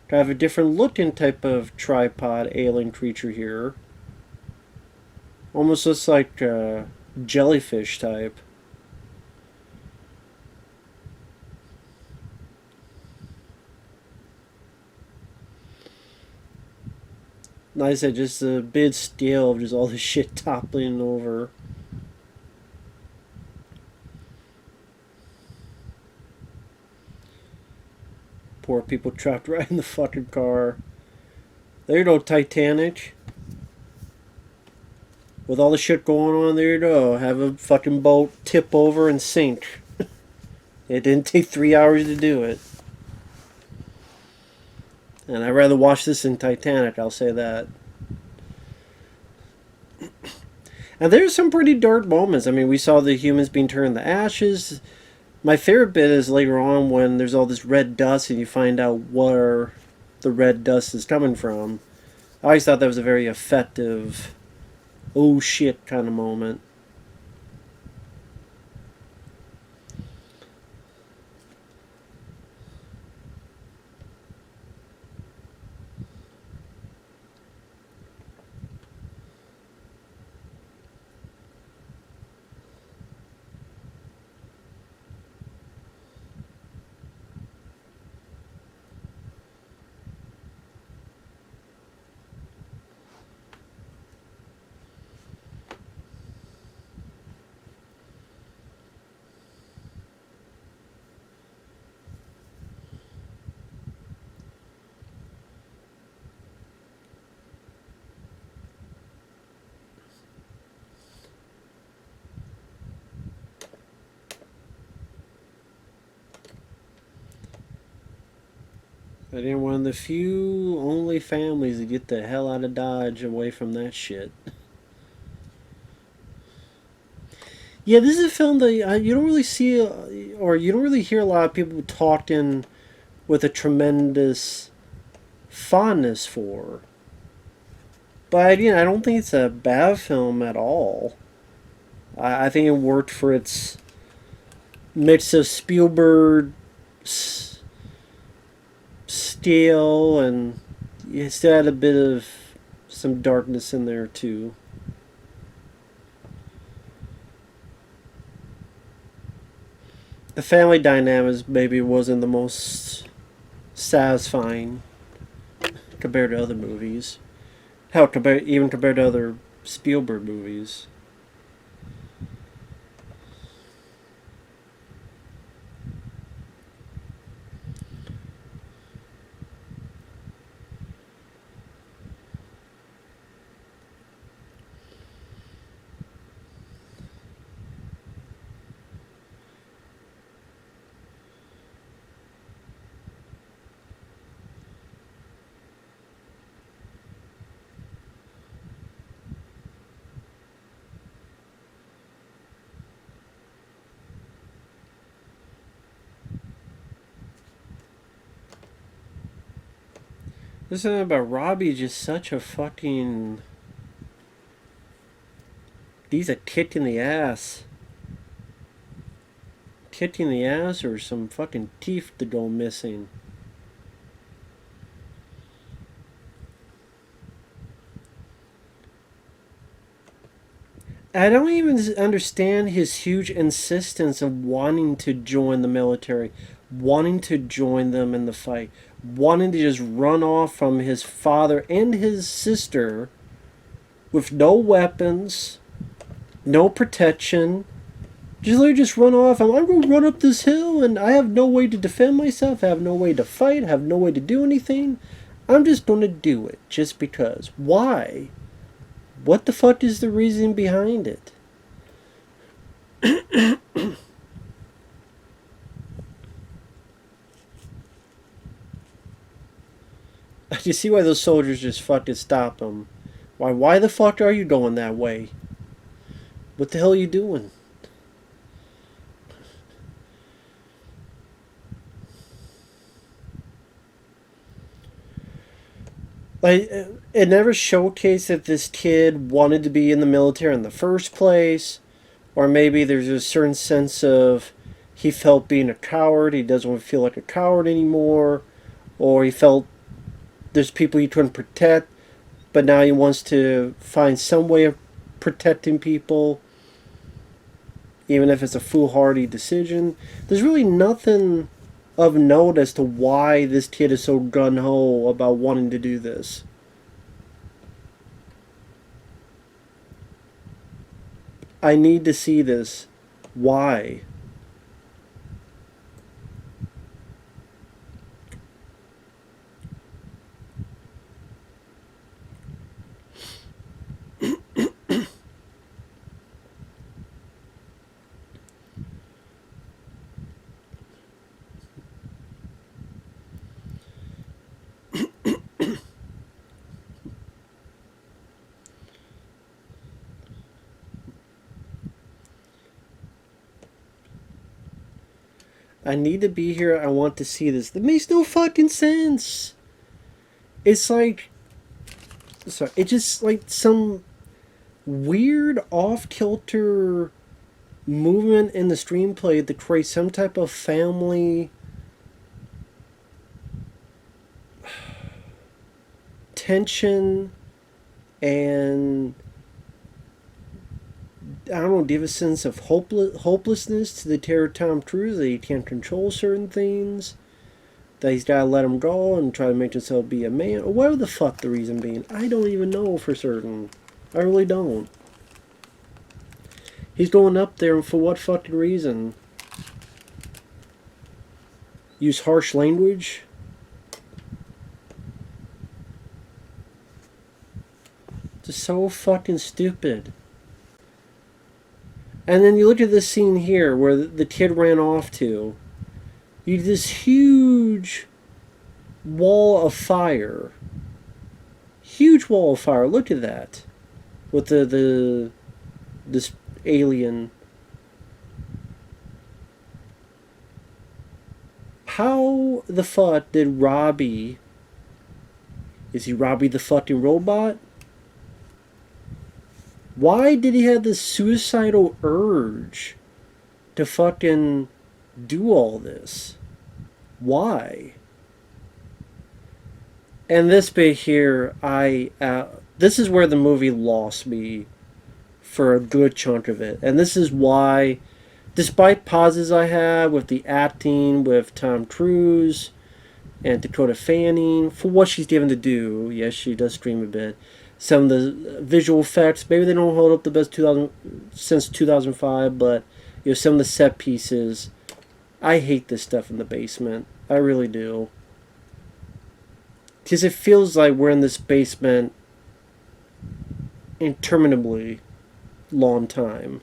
kind of a different looking type of tripod alien creature here. Almost looks like a jellyfish type. Like I said, just a big scale of just all this shit toppling over. Poor people trapped right in the fucking car. There you go, Titanic. With all the shit going on, there you go. Have a fucking boat tip over and sink. It didn't take 3 hours to do it. And I'd rather watch this than Titanic, I'll say that. And there's some pretty dark moments. I mean, we saw the humans being turned to ashes. My favorite bit is later on when there's all this red dust and you find out where the red dust is coming from. I always thought that was a very effective, oh shit kind of moment. I think one of the few only families to get the hell out of Dodge away from that shit. Yeah, this is a film that you don't really see, or you don't really hear a lot of people talking with a tremendous fondness for. But again, I don't think it's a bad film at all. I think it worked for its mix of Spielberg scale, and it still had a bit of some darkness in there too. The family dynamics maybe wasn't the most satisfying compared to other movies. Hell, even compared to other Spielberg movies. This thing about Robbie just such a fucking. He's a kick in the ass. Kick in the ass or some fucking teeth to go missing. I don't even understand his huge insistence of wanting to join the military, wanting to join them in the fight, wanting to just run off from his father and his sister with no weapons, no protection. Just literally just run off. I'm going to run up this hill and I have no way to defend myself. I have no way to fight. I have no way to do anything. I'm just going to do it just because. Why? What the fuck is the reason behind it? You see why those soldiers just fucking stop him. Why the fuck are you going that way? What the hell are you doing? Like, it never showcased that this kid wanted to be in the military in the first place, or maybe there's a certain sense of he felt being a coward, he doesn't want to feel like a coward anymore, or he felt there's people he couldn't protect, but now he wants to find some way of protecting people, even if it's a foolhardy decision. There's really nothing of note as to why this kid is so gun-ho about wanting to do this. I need to see this. Why? I need to be here. I want to see this. That makes no fucking sense. It's like, sorry, it's just like some weird off kilter movement in the screenplay to create some type of family tension and I don't know, give a sense of hopelessness to the terror Tom Cruise that he can't control certain things, that he's got to let him go and try to make himself be a man, or whatever the fuck the reason being. I don't even know for certain. I really don't. He's going up there, and for what fucking reason? Use harsh language? Just so fucking stupid. And then you look at this scene here where the kid ran off to. You this huge wall of fire. Huge wall of fire. Look at that. With this alien. How the fuck did Robbie... Is he Robbie the fucking robot? Why did he have this suicidal urge to fucking do all this? Why? And this bit here, this is where the movie lost me for a good chunk of it. And this is why, despite pauses I had with the acting with Tom Cruise and Dakota Fanning, for what she's given to do, yes, she does scream a bit. Some of the visual effects, maybe they don't hold up the best 2000 since 2005, but some of the set pieces, I hate this stuff in the basement. I really do. Because it feels like we're in this basement interminably long time.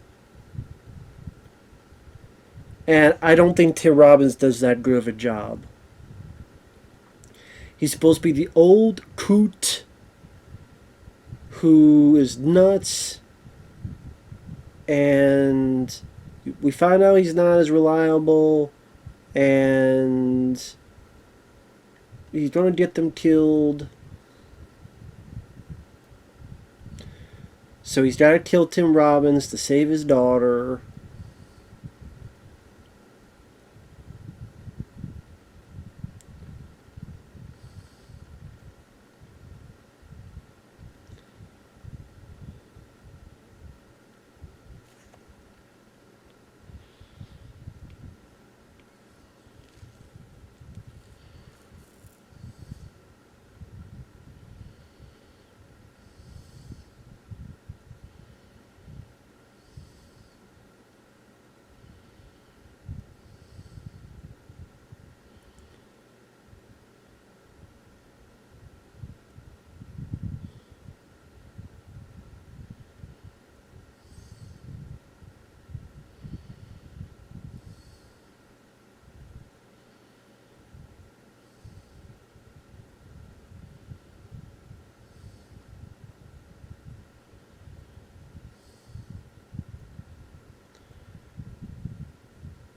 And I don't think Tim Robbins does that good of a job. He's supposed to be the old coot who is nuts, and we find out he's not as reliable, and he's going to get them killed. So he's got to kill Tim Robbins to save his daughter.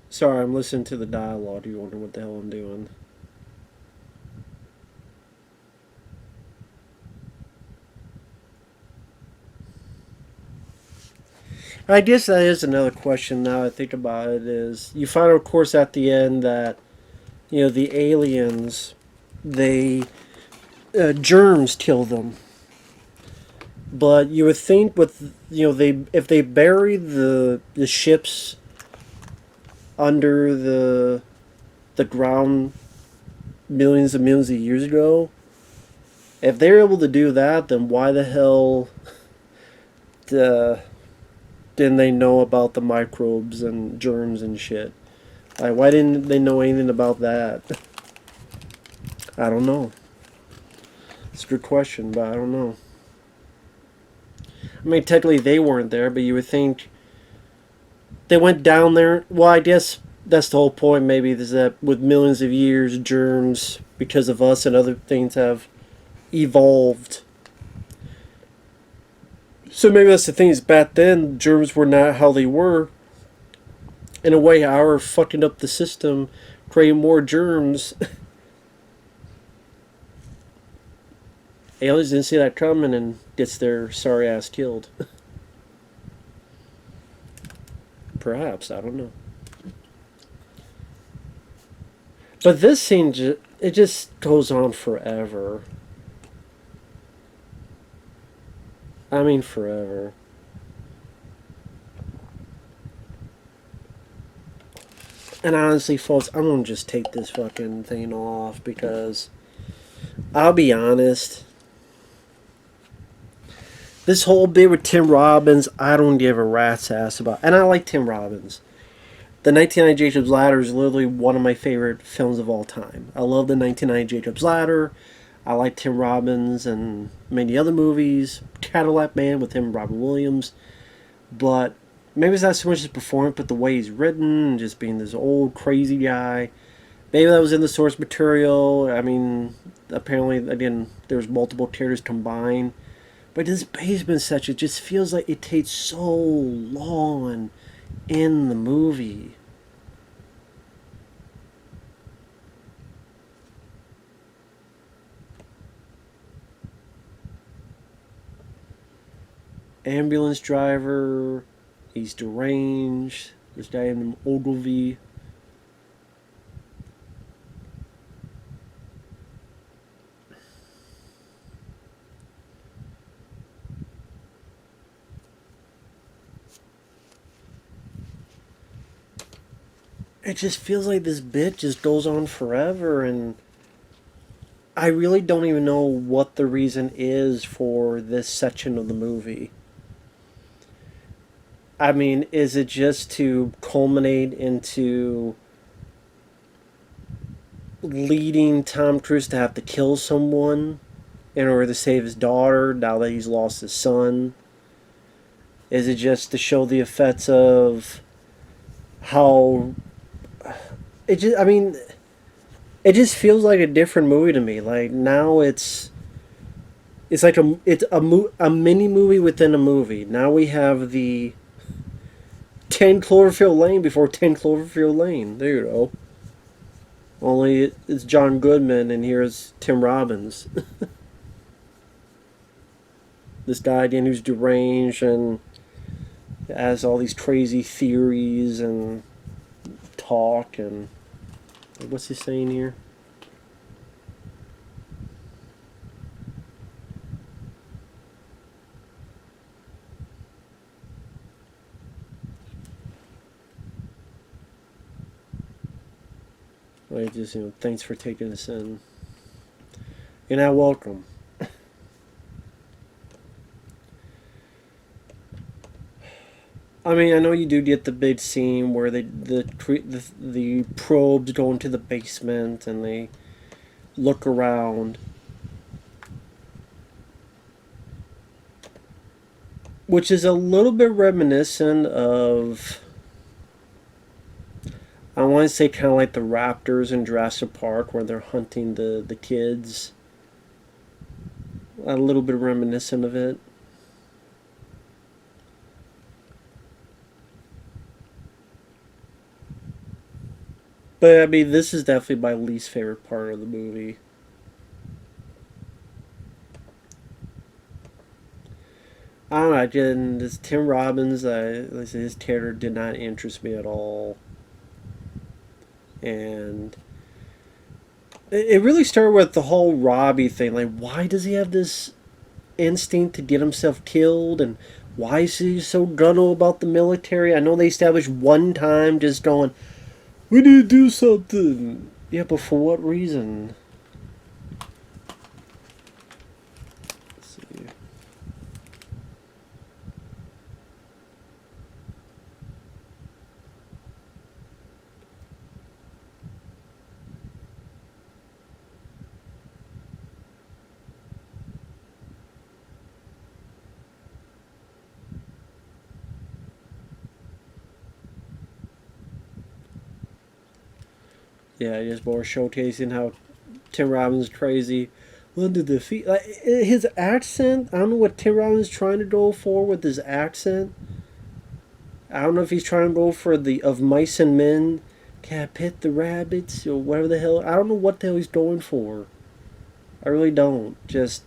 Sorry, I'm listening to the dialogue. You wonder what the hell I'm doing. I guess that is another question now I think about it is you find out of course at the end that the aliens they germs kill them. But you would think with they if they bury the ships under the ground millions and millions of years ago, if they're able to do that, then why the hell didn't they know about the microbes and germs and shit? Like, why didn't they know anything about that? I don't know. It's a good question, but I don't know. I mean, technically they weren't there, but you would think they went down there. Well, I guess that's the whole point, maybe, is that with millions of years, germs, because of us and other things, have evolved. So maybe that's the thing, is back then, germs were not how they were. In a way, our fucking up the system, creating more germs. Aliens didn't see that coming and gets their sorry ass killed. Perhaps, I don't know. But this scene, it just goes on forever. I mean, forever. And honestly, folks, I'm gonna just take this fucking thing off because I'll be honest. This whole bit with Tim Robbins, I don't give a rat's ass about. And I like Tim Robbins. The 1990 Jacob's Ladder is literally one of my favorite films of all time. I love the 1990 Jacob's Ladder. I like Tim Robbins and many other movies. Cadillac Man with him and Robin Williams. But maybe it's not so much his performance, but the way he's written, and just being this old crazy guy. Maybe that was in the source material. I mean, apparently, again, there's multiple characters combined. But this basement section just feels like it takes so long in the movie. ambulance driver. He's deranged. This guy named Ogilvy. It just feels like this bit just goes on forever, and I really don't even know what the reason is for this section of the movie. I mean, is it just to culminate into leading Tom Cruise to have to kill someone in order to save his daughter now that he's lost his son? Is it just to show the effects of how it just? I mean, it just feels like a different movie to me. Like now it's like a mini movie within a movie. Now we have the 10 Cloverfield Lane before 10 Cloverfield Lane. There you go. Only it's John Goodman and here's Tim Robbins. This guy again who's deranged and has all these crazy theories and talk and what's he saying here? Like just thanks for taking us in. You're not welcome. I mean, I know you do get the big scene where the probes go into the basement and they look around, which is a little bit reminiscent of, I want to say, kind of like the raptors in Jurassic Park where they're hunting the kids. A little bit reminiscent of it. But I mean, this is definitely my least favorite part of the movie. I don't know. Again, this Tim Robbins, his character did not interest me at all, and it really started with the whole Robbie thing. Like, why does he have this instinct to get himself killed, and why is he so gunno about the military? I know they established one time, just going, "We need to do something." Yeah, but for what reason? Let's see. Yeah, just more showcasing how Tim Robbins is crazy. Under the feet, like his accent. I don't know what Tim Robbins is trying to go for with his accent. I don't know if he's trying to go for the of mice and men. Can I pet the rabbits or whatever the hell? I don't know what the hell he's going for. I really don't. Just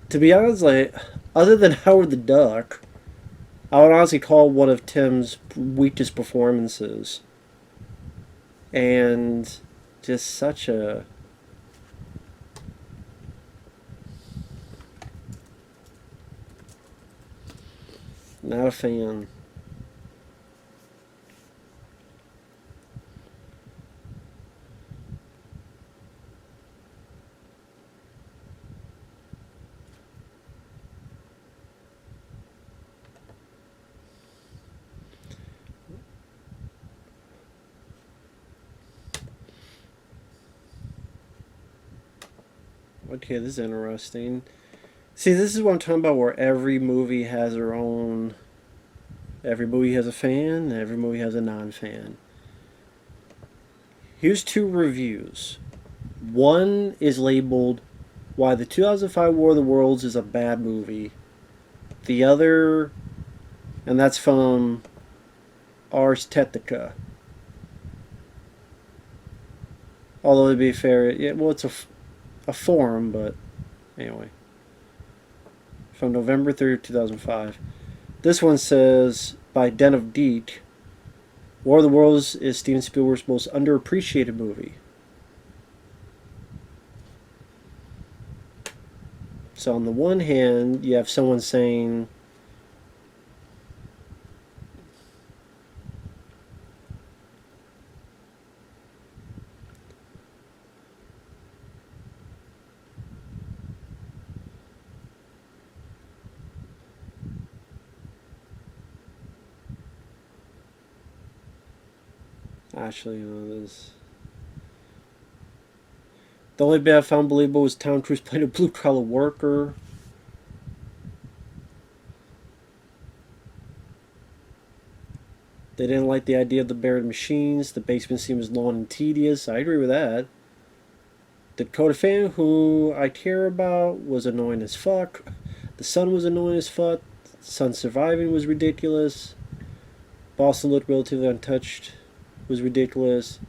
to be honest, like other than Howard the Duck, I would honestly call one of Tim's weakest performances. And just such a not a fan. Okay, this is interesting. See, this is what I'm talking about, where every movie has their own. Every movie has a fan, and every movie has a non-fan. Here's two reviews. One is labeled "Why the 2005 War of the Worlds is a bad movie." The other, and that's from Ars Technica. Although to be fair, yeah, well, it's a forum, but anyway. from November 3rd, 2005. This one says, by Den of Deet, War of the Worlds is Steven Spielberg's most underappreciated movie. So on the one hand, you have someone saying, actually, this. The only bit I found believable was Tom Cruise playing a blue collar worker. They didn't like the idea of the buried machines. The basement seems long and tedious. I agree with that. The Dakota fan who I care about was annoying as fuck. The son was annoying as fuck. The son surviving was ridiculous. Boston looked relatively untouched. Was ridiculous.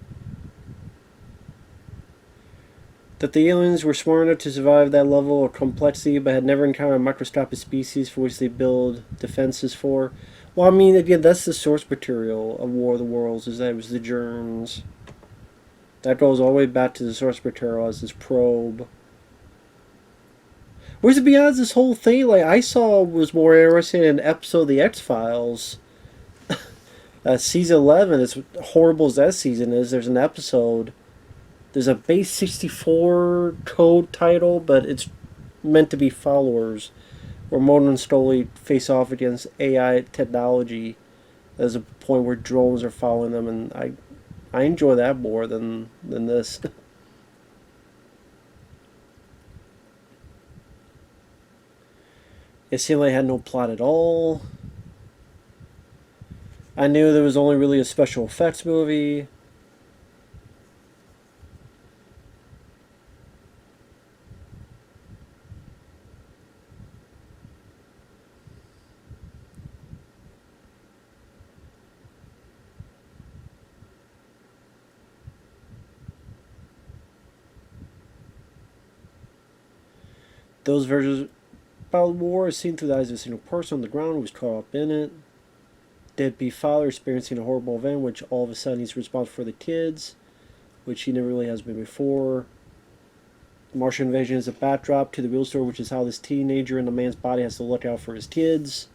That the aliens were smart enough to survive that level of complexity but had never encountered a microscopic species for which they build defenses for. Well, I mean, again, that's the source material of War of the Worlds, is that it was the germs. That goes all the way back to the source material as this probe. Whereas to be honest, this whole thing, like, I saw was more interesting in an episode of The X-Files. Season 11, as horrible as that season is, there's an episode. There's a base 64 code title, but it's meant to be followers, where Mulder and Scully face off against AI technology. There's a point where drones are following them, and I enjoy that more than this. It seemed like it had no plot at all. I knew there was only really a special effects movie. Those versions about war are seen through the eyes of a single person on the ground who was caught up in it. Deadbeat father experiencing a horrible event, which all of a sudden he's responsible for the kids, which he never really has been before. Martian invasion is a backdrop to the real story, which is how this teenager in a man's body has to look out for his kids.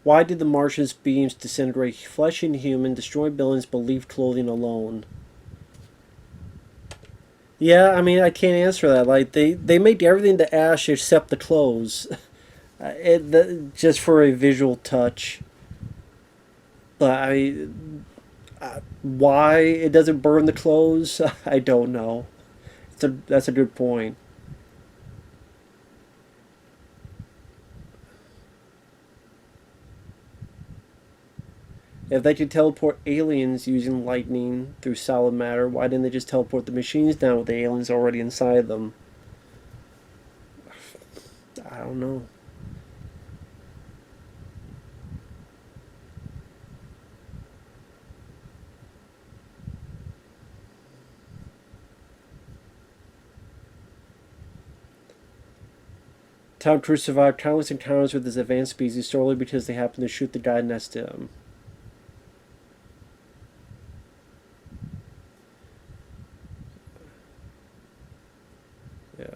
Why did the Martian's beams disintegrate flesh and human, destroy buildings, but leave clothing alone? Yeah, I mean, I can't answer that. Like, they make everything to ash except the clothes. Just for a visual touch. But why it doesn't burn the clothes, I don't know. That's a good point. If they could teleport aliens using lightning through solid matter, why didn't they just teleport the machines down with the aliens already inside them? I don't know. Tom Cruise survived countless encounters with this advanced species solely because they happened to shoot the guy next to him. Yeah.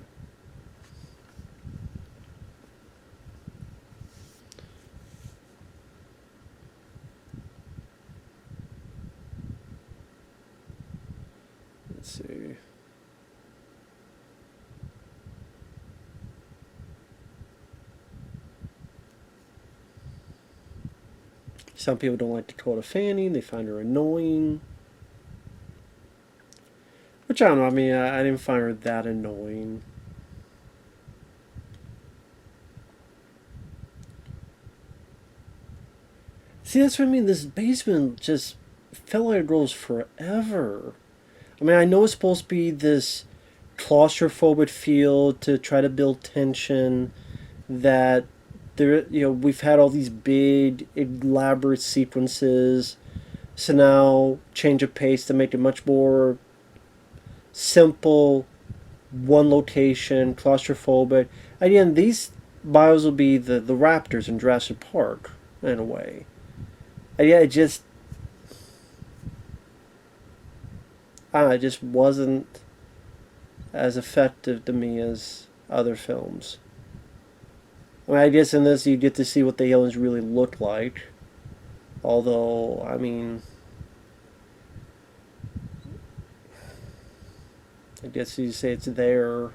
Let's see. Some people don't like Dakota Fanning. They find her annoying. Which I don't know. I mean, I didn't find her that annoying. See, that's what I mean. This basement just felt like it goes forever. I mean, I know it's supposed to be this claustrophobic feel to try to build tension. That there, we've had all these big, elaborate sequences, So now change of pace to make it much more simple, one location, claustrophobic. Again, these bios will be the raptors in Jurassic Park in a way. And yeah, it just wasn't as effective to me as other films. I mean, I guess in this you get to see what the aliens really look like. Although, I mean, I guess you say it's there.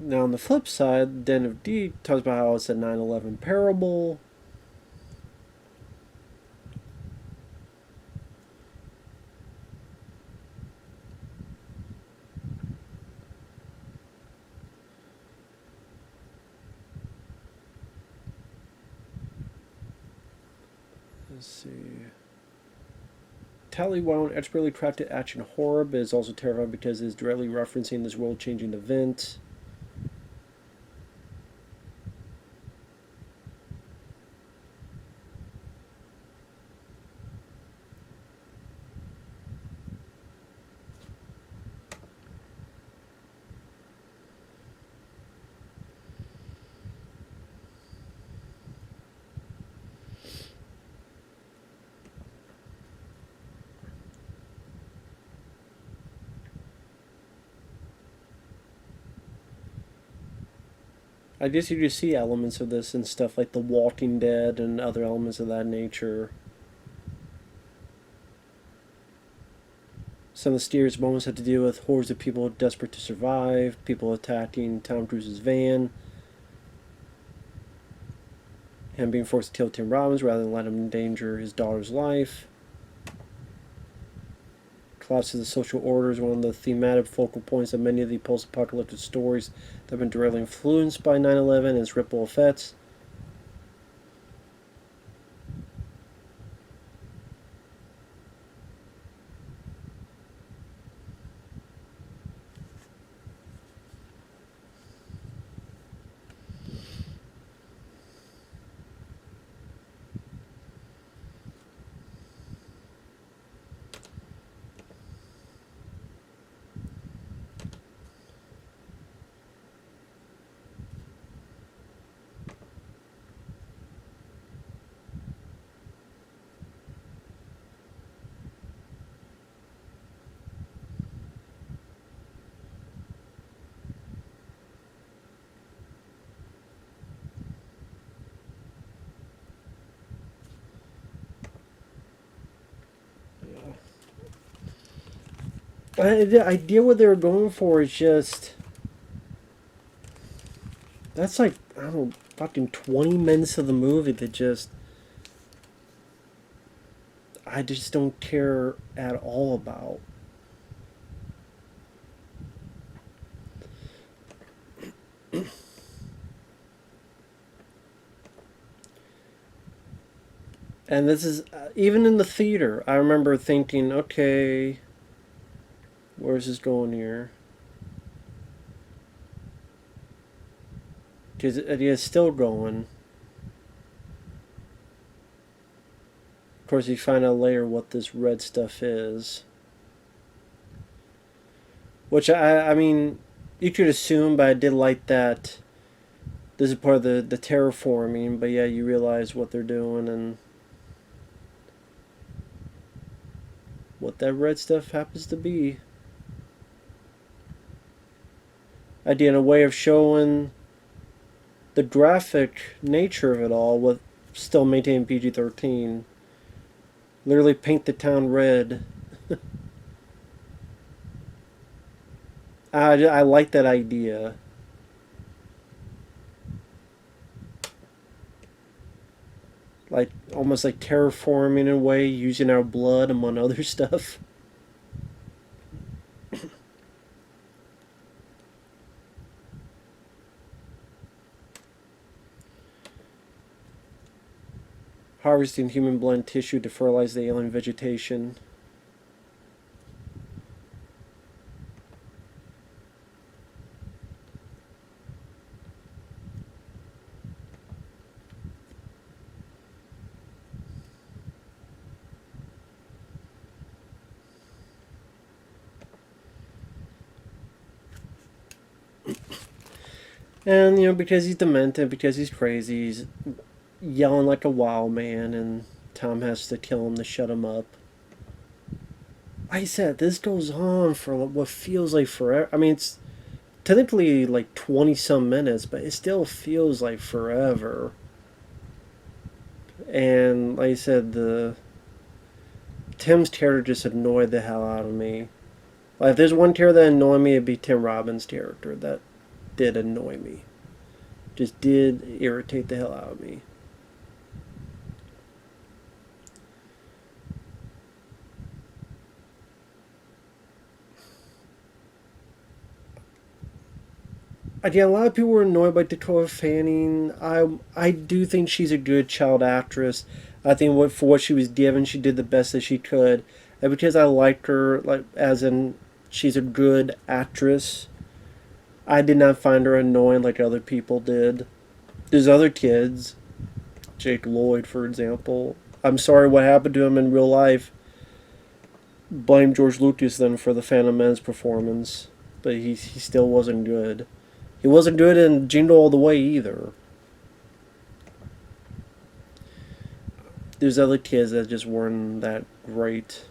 Now, on the flip side, Den of D talks about how it's a 9/11 parable. Let's see. Tallywound expertly crafted action horror, but is also terrifying because it is directly referencing this world-changing event. I guess you just see elements of this and stuff like The Walking Dead and other elements of that nature. Some of the scariest moments have to do with hordes of people desperate to survive, people attacking Tom Cruise's van, him being forced to kill Tim Robbins rather than let him endanger his daughter's life. Collapse of the social order is one of the thematic focal points of many of the post-apocalyptic stories that have been directly influenced by 9/11 and its ripple effects. The idea what they were going for is just that's like I don't know, fucking 20 minutes of the movie that just I just don't care at all about. And this is even in the theater. I remember thinking, okay, where's this going here? Because it is still going. Of course, you find out later what this red stuff is. Which, I mean, you could assume, but I did like that this is part of the terraforming, but yeah, you realize what they're doing and what that red stuff happens to be. Idea in a way of showing the graphic nature of it all with still maintaining PG-13. Literally paint the town red. I like that idea. like almost like terraforming in a way, using our blood among other stuff. Harvesting human blood and tissue to fertilize the alien vegetation. And, because he's demented, because he's crazy, he's yelling like a wild man, and Tom has to kill him to shut him up. Like I said, this goes on for what feels like forever. I mean, it's technically like 20 some minutes, but it still feels like forever. And like I said, the Tim's character just annoyed the hell out of me. Like, if there's one character that annoyed me, it'd be Tim Robbins' character. That did annoy me. Just did irritate the hell out of me. Again, a lot of people were annoyed by Dakota Fanning. I do think she's a good child actress. I think for what she was given, she did the best that she could. And because I liked her, like as in she's a good actress, I did not find her annoying like other people did. There's other kids, Jake Lloyd, for example. I'm sorry what happened to him in real life. Blame George Lucas then for the Phantom Menace performance, but he still wasn't good. He wasn't good in Jingle All the Way either. There's other kids that just weren't that great.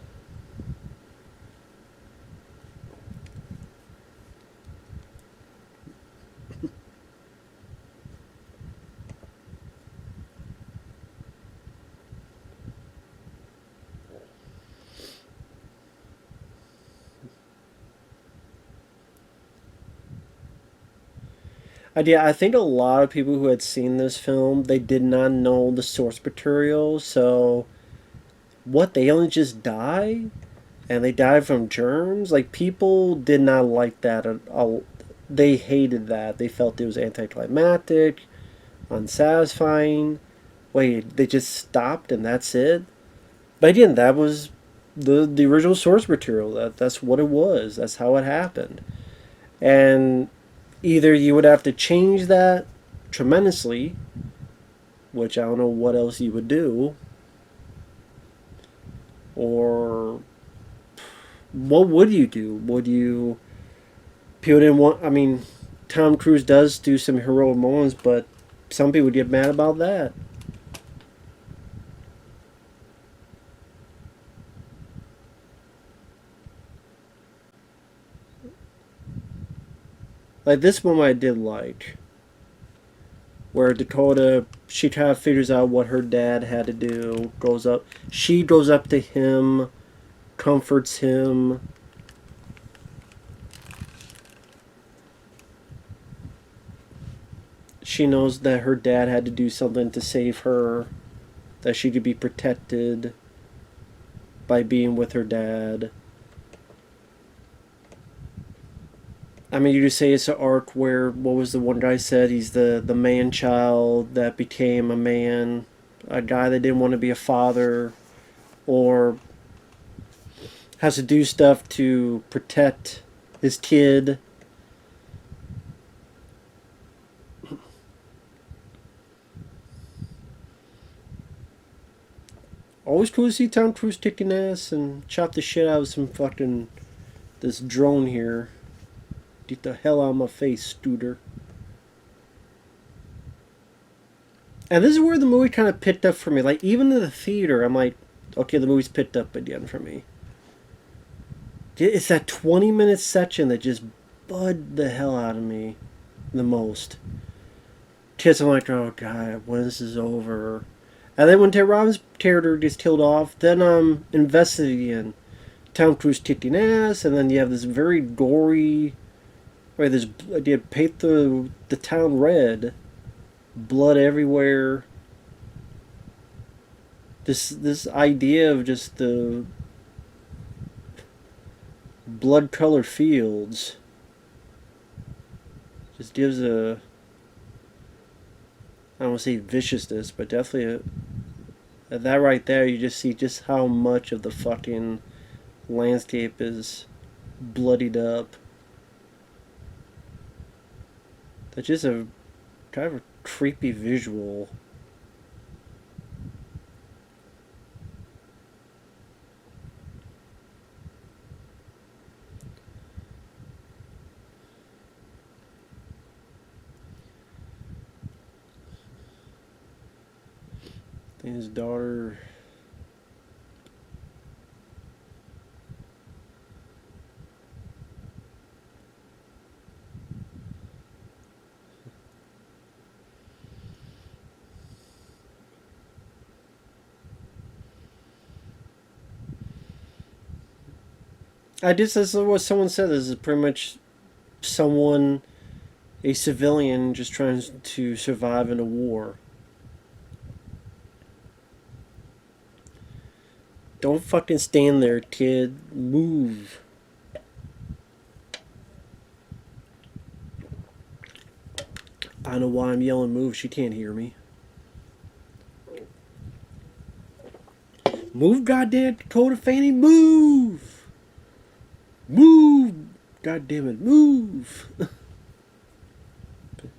I think a lot of people who had seen this film, they did not know the source material, so what, they only just die? And they died from germs? Like, people did not like that at all. They hated that. They felt it was anticlimactic, unsatisfying. Wait, they just stopped and that's it? But again, that was the original source material. That's what it was. That's how it happened. And either you would have to change that tremendously, which I don't know what else you would do, or what would you do? Would you people didn't want? I mean, Tom Cruise does do some heroic moments, but some people get mad about that. Like this moment, I did like where Dakota, she kind of figures out what her dad had to do. She goes up to him, comforts him. She knows that her dad had to do something to save her, that she could be protected by being with her dad. I mean, you just say it's an arc where, what was the one guy said? He's the man child that became a man, a guy that didn't want to be a father, or has to do stuff to protect his kid. Always cool to see Tom Cruise kicking ass and chop the shit out of some fucking this drone here. Get the hell out of my face, Studer. And this is where the movie kind of picked up for me. Like, even in the theater, I'm like, okay, the movie's picked up again for me. It's that 20-minute section that just bugged the hell out of me the most. Kids, I'm like, oh god, when this is over. And then when Ted Robbins' character gets killed off, then I'm investigating Tom Cruise kicking ass, and then you have this very gory, where there's, you paint the town red, blood everywhere. This idea of just the blood colored fields just gives a, I don't want to say viciousness, but definitely that right there, you just see just how much of the fucking landscape is bloodied up. That's just a kind of a creepy visual. And his daughter. I just, this is what someone said. This is pretty much someone, a civilian, just trying to survive in a war. Don't fucking stand there, kid. Move. I don't know why I'm yelling move. She can't hear me. Move, goddamn Dakota Fanny. Move. Move. God damn it. Move.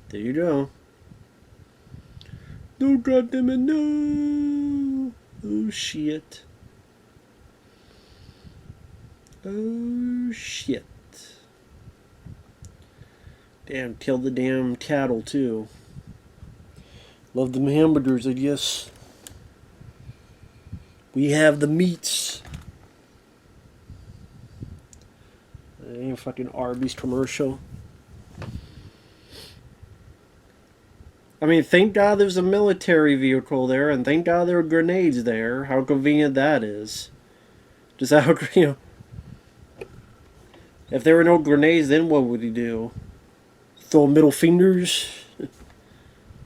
There you go. No, goddamn it. No. Oh, shit. Oh, shit. Damn, killed the damn cattle, too. Love them hamburgers, I guess. We have the meats. It ain't a fucking Arby's commercial. I mean, thank God there's a military vehicle there, and thank God there are grenades there. How convenient that is. Just how, you know. If there were no grenades, then what would he do? Throw middle fingers?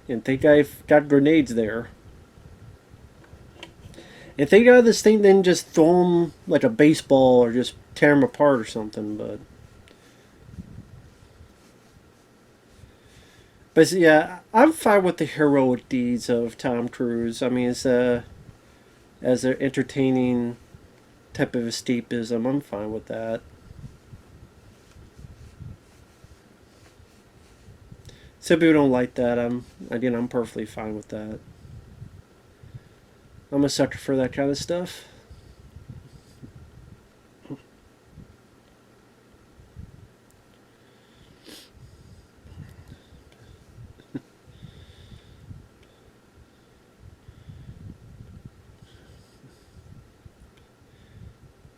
And thank God I've got grenades there. And thank God this thing didn't just throw them like a baseball or just tear them apart or something, but... But yeah, I'm fine with the heroic deeds of Tom Cruise. I mean, it's as an entertaining type of escapism, I'm fine with that. Some people don't like that. I'm perfectly fine with that. I'm a sucker for that kind of stuff.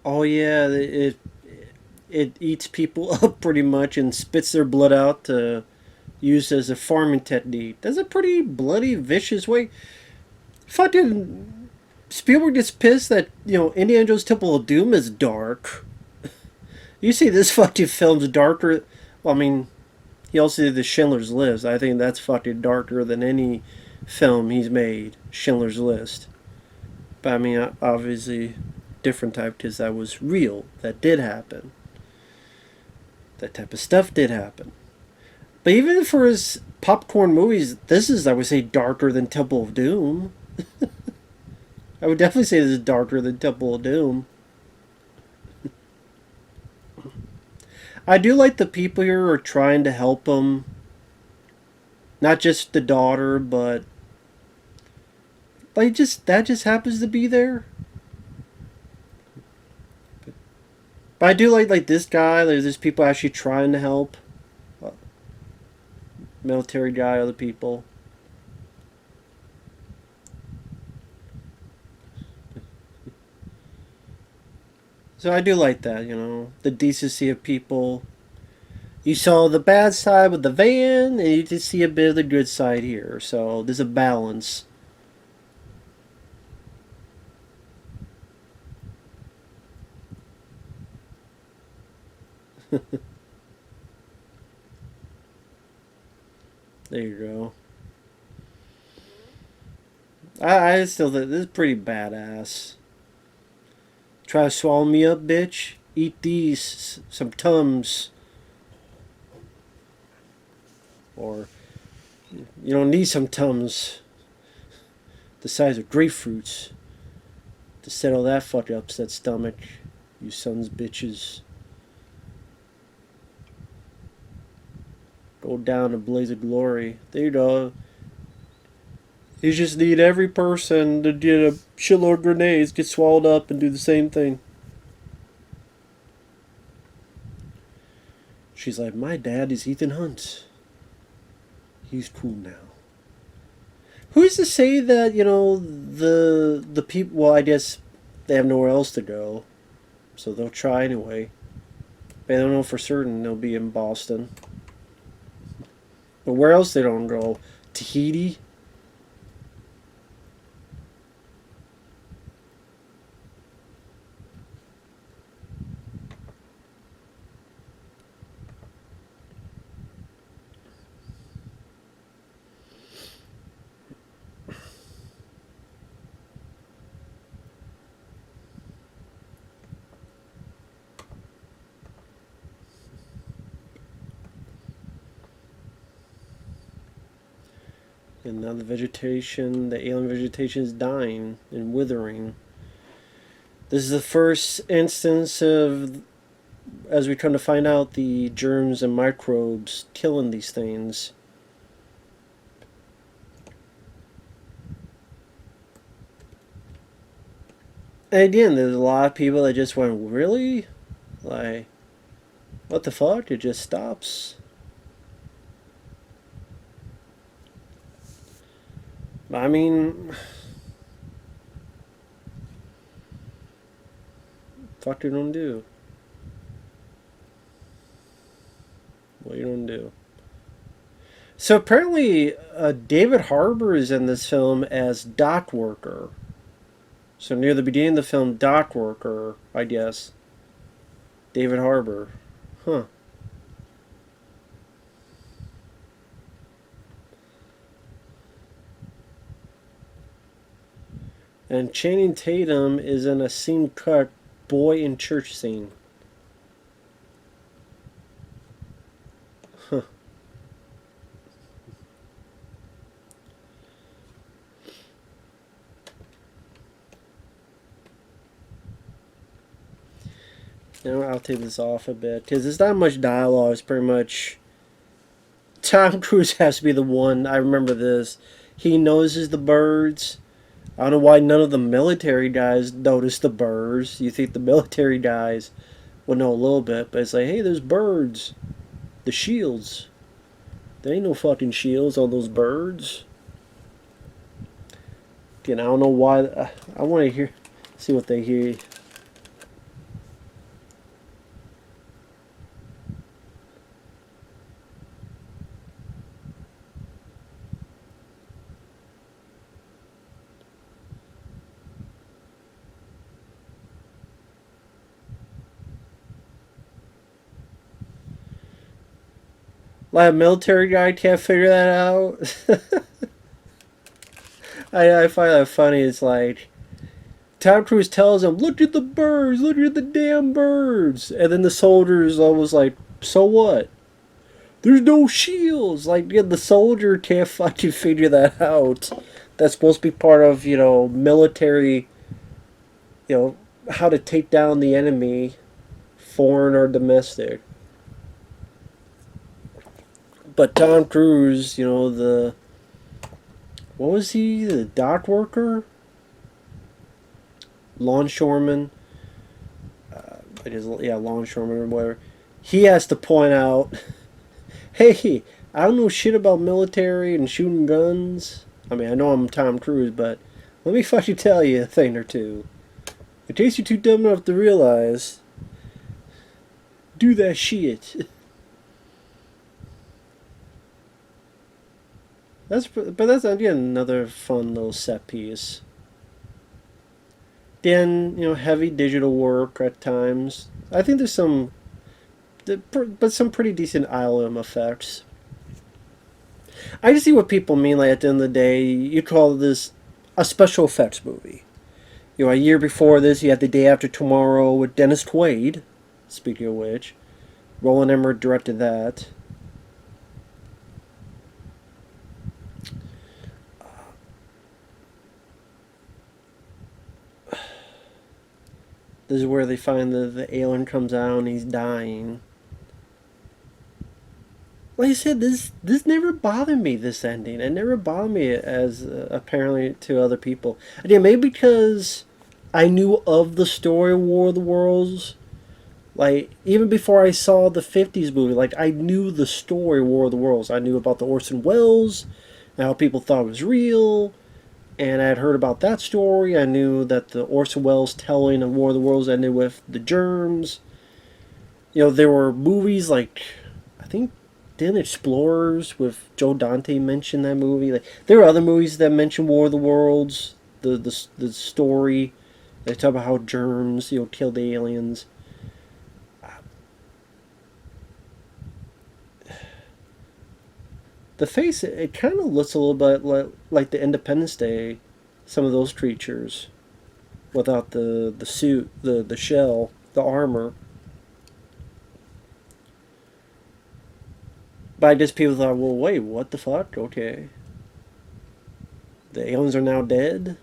Oh yeah, it eats people up pretty much and spits their blood out to use as a farming technique. That's a pretty bloody, vicious way. Fucking Spielberg gets pissed that Indiana Jones Temple of Doom is dark. You see, this fucking film's darker. Well, I mean, he also did the Schindler's List. I think that's fucking darker than any film he's made. Schindler's List. But I mean, obviously, different type because that was real. That did happen. That type of stuff did happen. But even for his popcorn movies, this is, I would say, darker than Temple of Doom. I would definitely say this is darker than Temple of Doom. I do like the people here are trying to help him. Not just the daughter, but like that just happens to be there. But I do like this guy. There's people actually trying to help. Military guy, other people. So I do like that, the decency of people. You saw the bad side with the van, and you just see a bit of the good side here. So there's a balance. There you go. I still think this is pretty badass. Try to swallow me up, bitch. Eat these, some Tums. Or, you don't need some Tums the size of grapefruits to settle that fuck upset stomach, you sons bitches. Go down a blaze of glory. There you go. You just need every person to get a shitload of grenades, get swallowed up, and do the same thing. She's like, my dad is Ethan Hunt. He's cool now. Who's to say that, the people, well, I guess they have nowhere else to go, so they'll try anyway. But I don't know for certain they'll be in Boston. But where else they don't go? Tahiti? And now the alien vegetation is dying and withering. This is the first instance of, as we come to find out, the germs and microbes killing these things. And again, there's a lot of people that just went, really? Like, what the fuck? It just stops. I mean, fuck you don't do? What you don't do? So apparently, David Harbour is in this film as dock worker. So near the beginning of the film, dock worker, I guess. David Harbour. Huh. And Channing Tatum is in a scene cut boy in church scene. Huh. I'll take this off a bit because there's not much dialogue. It's pretty much Tom Cruise has to be the one. I remember this. He notices the birds. I don't know why none of the military guys notice the birds. You think the military guys would know a little bit, but it's like, hey, there's birds. The shields. There ain't no fucking shields on those birds. Again, I don't know why. I want to see what they hear. Like a military guy can't figure that out. I find that funny. It's like Tom Cruise tells him, "Look at the birds, look at the damn birds," and then the soldiers always like, "So what? There's no shields." Like, yeah, the soldier can't fucking figure that out. That's supposed to be part of military, how to take down the enemy, foreign or domestic. But Tom Cruise, what was he? The dock worker? Longshoreman? Longshoreman or whatever. He has to point out, hey, I don't know shit about military and shooting guns. I mean, I know I'm Tom Cruise, but let me fucking tell you a thing or two. In case you're too dumb enough to realize, do that shit. That's again another fun little set piece. Then heavy digital work at times. I think there's some pretty decent ILM effects. I just see what people mean. Like at the end of the day, you call this a special effects movie. You know, a year before this, you had The Day After Tomorrow with Dennis Quaid. Speaking of which, Roland Emmerich directed that. This is where they find the alien comes out and he's dying. Like I said, this never bothered me. This ending, it never bothered me as apparently to other people. Again, maybe because I knew of the story of War of the Worlds. Like even before I saw the '50s movie, like I knew the story of War of the Worlds. I knew about the Orson Welles and how people thought it was real, and I had heard about that story. I knew that the Orson Welles telling of War of the Worlds ended with the germs. You know, there were movies like I think didn't Explorers with Joe Dante mention that movie? Like there are other movies that mention War of the Worlds, the story. They talk about how germs, you know, killed the aliens. The face, it kind of looks a little bit like the Independence Day, some of those creatures, without the suit, the shell, the armor. But I guess people thought, well, wait, what the fuck? Okay. The aliens are now dead?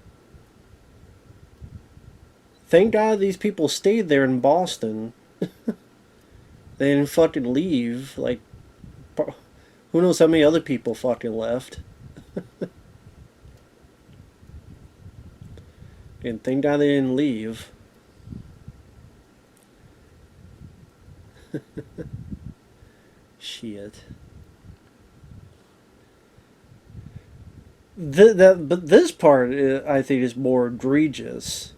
Thank God these people stayed there in Boston. They didn't fucking leave. Like, who knows how many other people fucking left? And thank God they didn't leave. Shit. But this part, I think, is more egregious.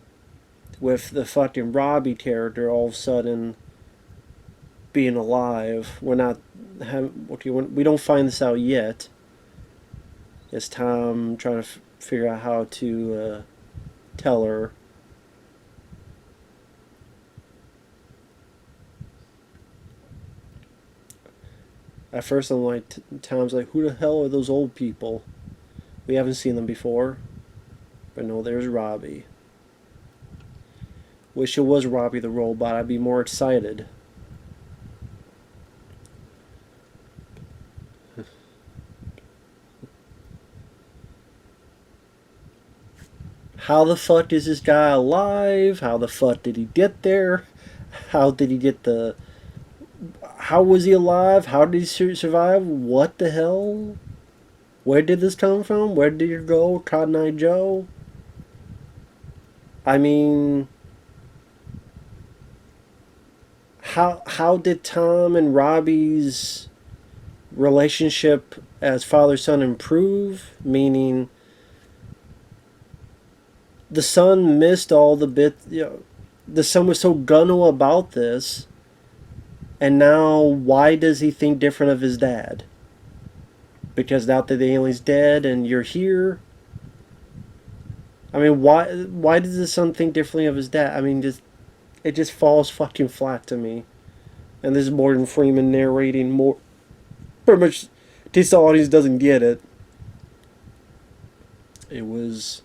With the fucking Robbie character all of a sudden being alive. We're not. Okay, we don't find this out yet. It's Tom trying to figure out how to tell her. At first, I'm like, Tom's like, who the hell are those old people? We haven't seen them before. But no, there's Robbie. Wish it was Robbie the robot. I'd be more excited. How the fuck is this guy alive? How the fuck did he get there? How did he get the... How was he alive? How did he survive? What the hell? Where did this come from? Where did it go, Cotton Eye Joe? I mean... How did Tom and Robbie's relationship as father-son improve? Meaning... the son missed all the bits. You know, the son was so gunno about this, and now why does he think different of his dad? Because now that the alien's dead and you're here. I mean, why does the son think differently of his dad? I mean, it just falls fucking flat to me. And this is Morgan Freeman narrating more, pretty much. This audience doesn't get it. It was.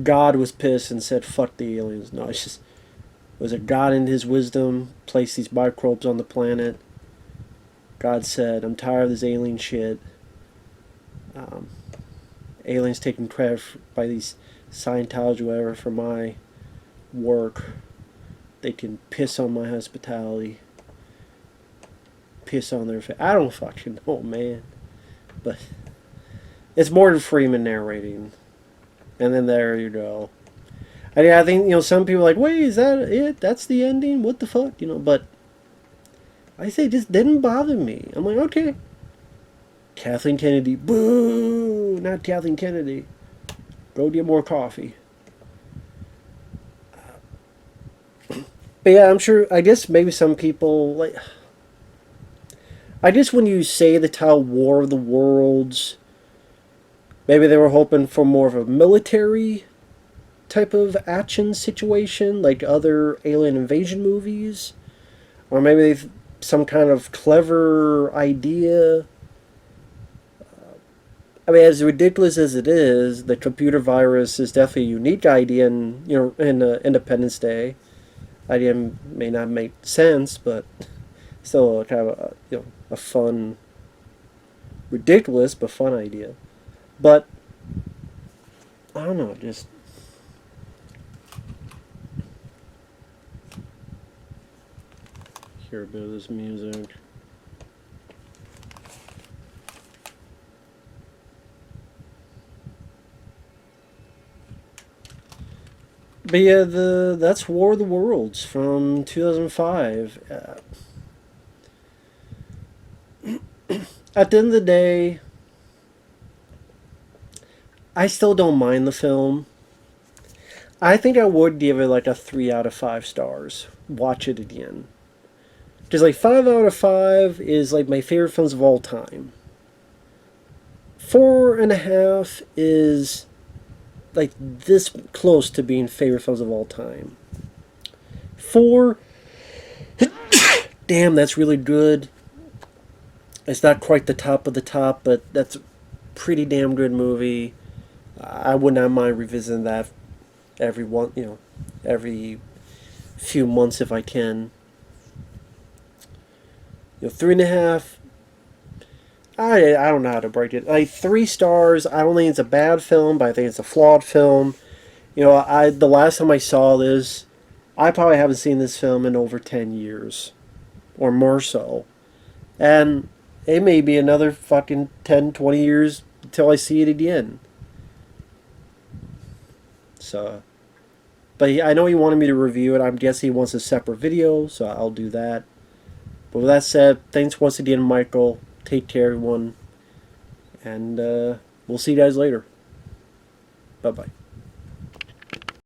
God was pissed and said, fuck the aliens. No, it's just... Was it God in his wisdom placed these microbes on the planet? God said, I'm tired of this alien shit. Aliens taking credit by these Scientology whatever for my work. They can piss on my hospitality. Piss on their face. I don't fucking know, man. But it's Morgan Freeman narrating. And then there you go. I think, you know, some people are like, wait, is that it? That's the ending? What the fuck? You know, but I say it just didn't bother me. I'm like, okay. Kathleen Kennedy. Boo! Not Kathleen Kennedy. Go get more coffee. But yeah, I'm sure, I guess maybe some people, like... I guess when you say the title War of the Worlds... Maybe they were hoping for more of a military type of action situation, like other alien invasion movies. Or maybe they've some kind of clever idea. I mean, as ridiculous as it is, the computer virus is definitely a unique idea, and in Independence Day, idea may not make sense, but still kind of a fun, ridiculous but fun idea. But I don't know, just hear a bit of this music. But yeah, that's War of the Worlds from 2005. At the end of the day, I still don't mind the film. I think I would give it like a 3 out of 5 stars. Watch it again. Because like 5 out of 5 is like my favorite films of all time. 4.5 is like this close to being favorite films of all time. 4, damn, that's really good. It's not quite the top of the top, but that's a pretty damn good movie. I would not mind revisiting that every few months if I can. 3.5. I don't know how to break it. Like 3 stars. I don't think it's a bad film, but I think it's a flawed film. The last time I saw this, I probably haven't seen this film in over 10 years, or more so, and it may be another fucking 10, 20 years until I see it again. So, but I know he wanted me to review it. I'm guessing he wants a separate video, so I'll do that. But with that said, thanks once again, Michael. Take care, everyone. And we'll see you guys later. Bye-bye.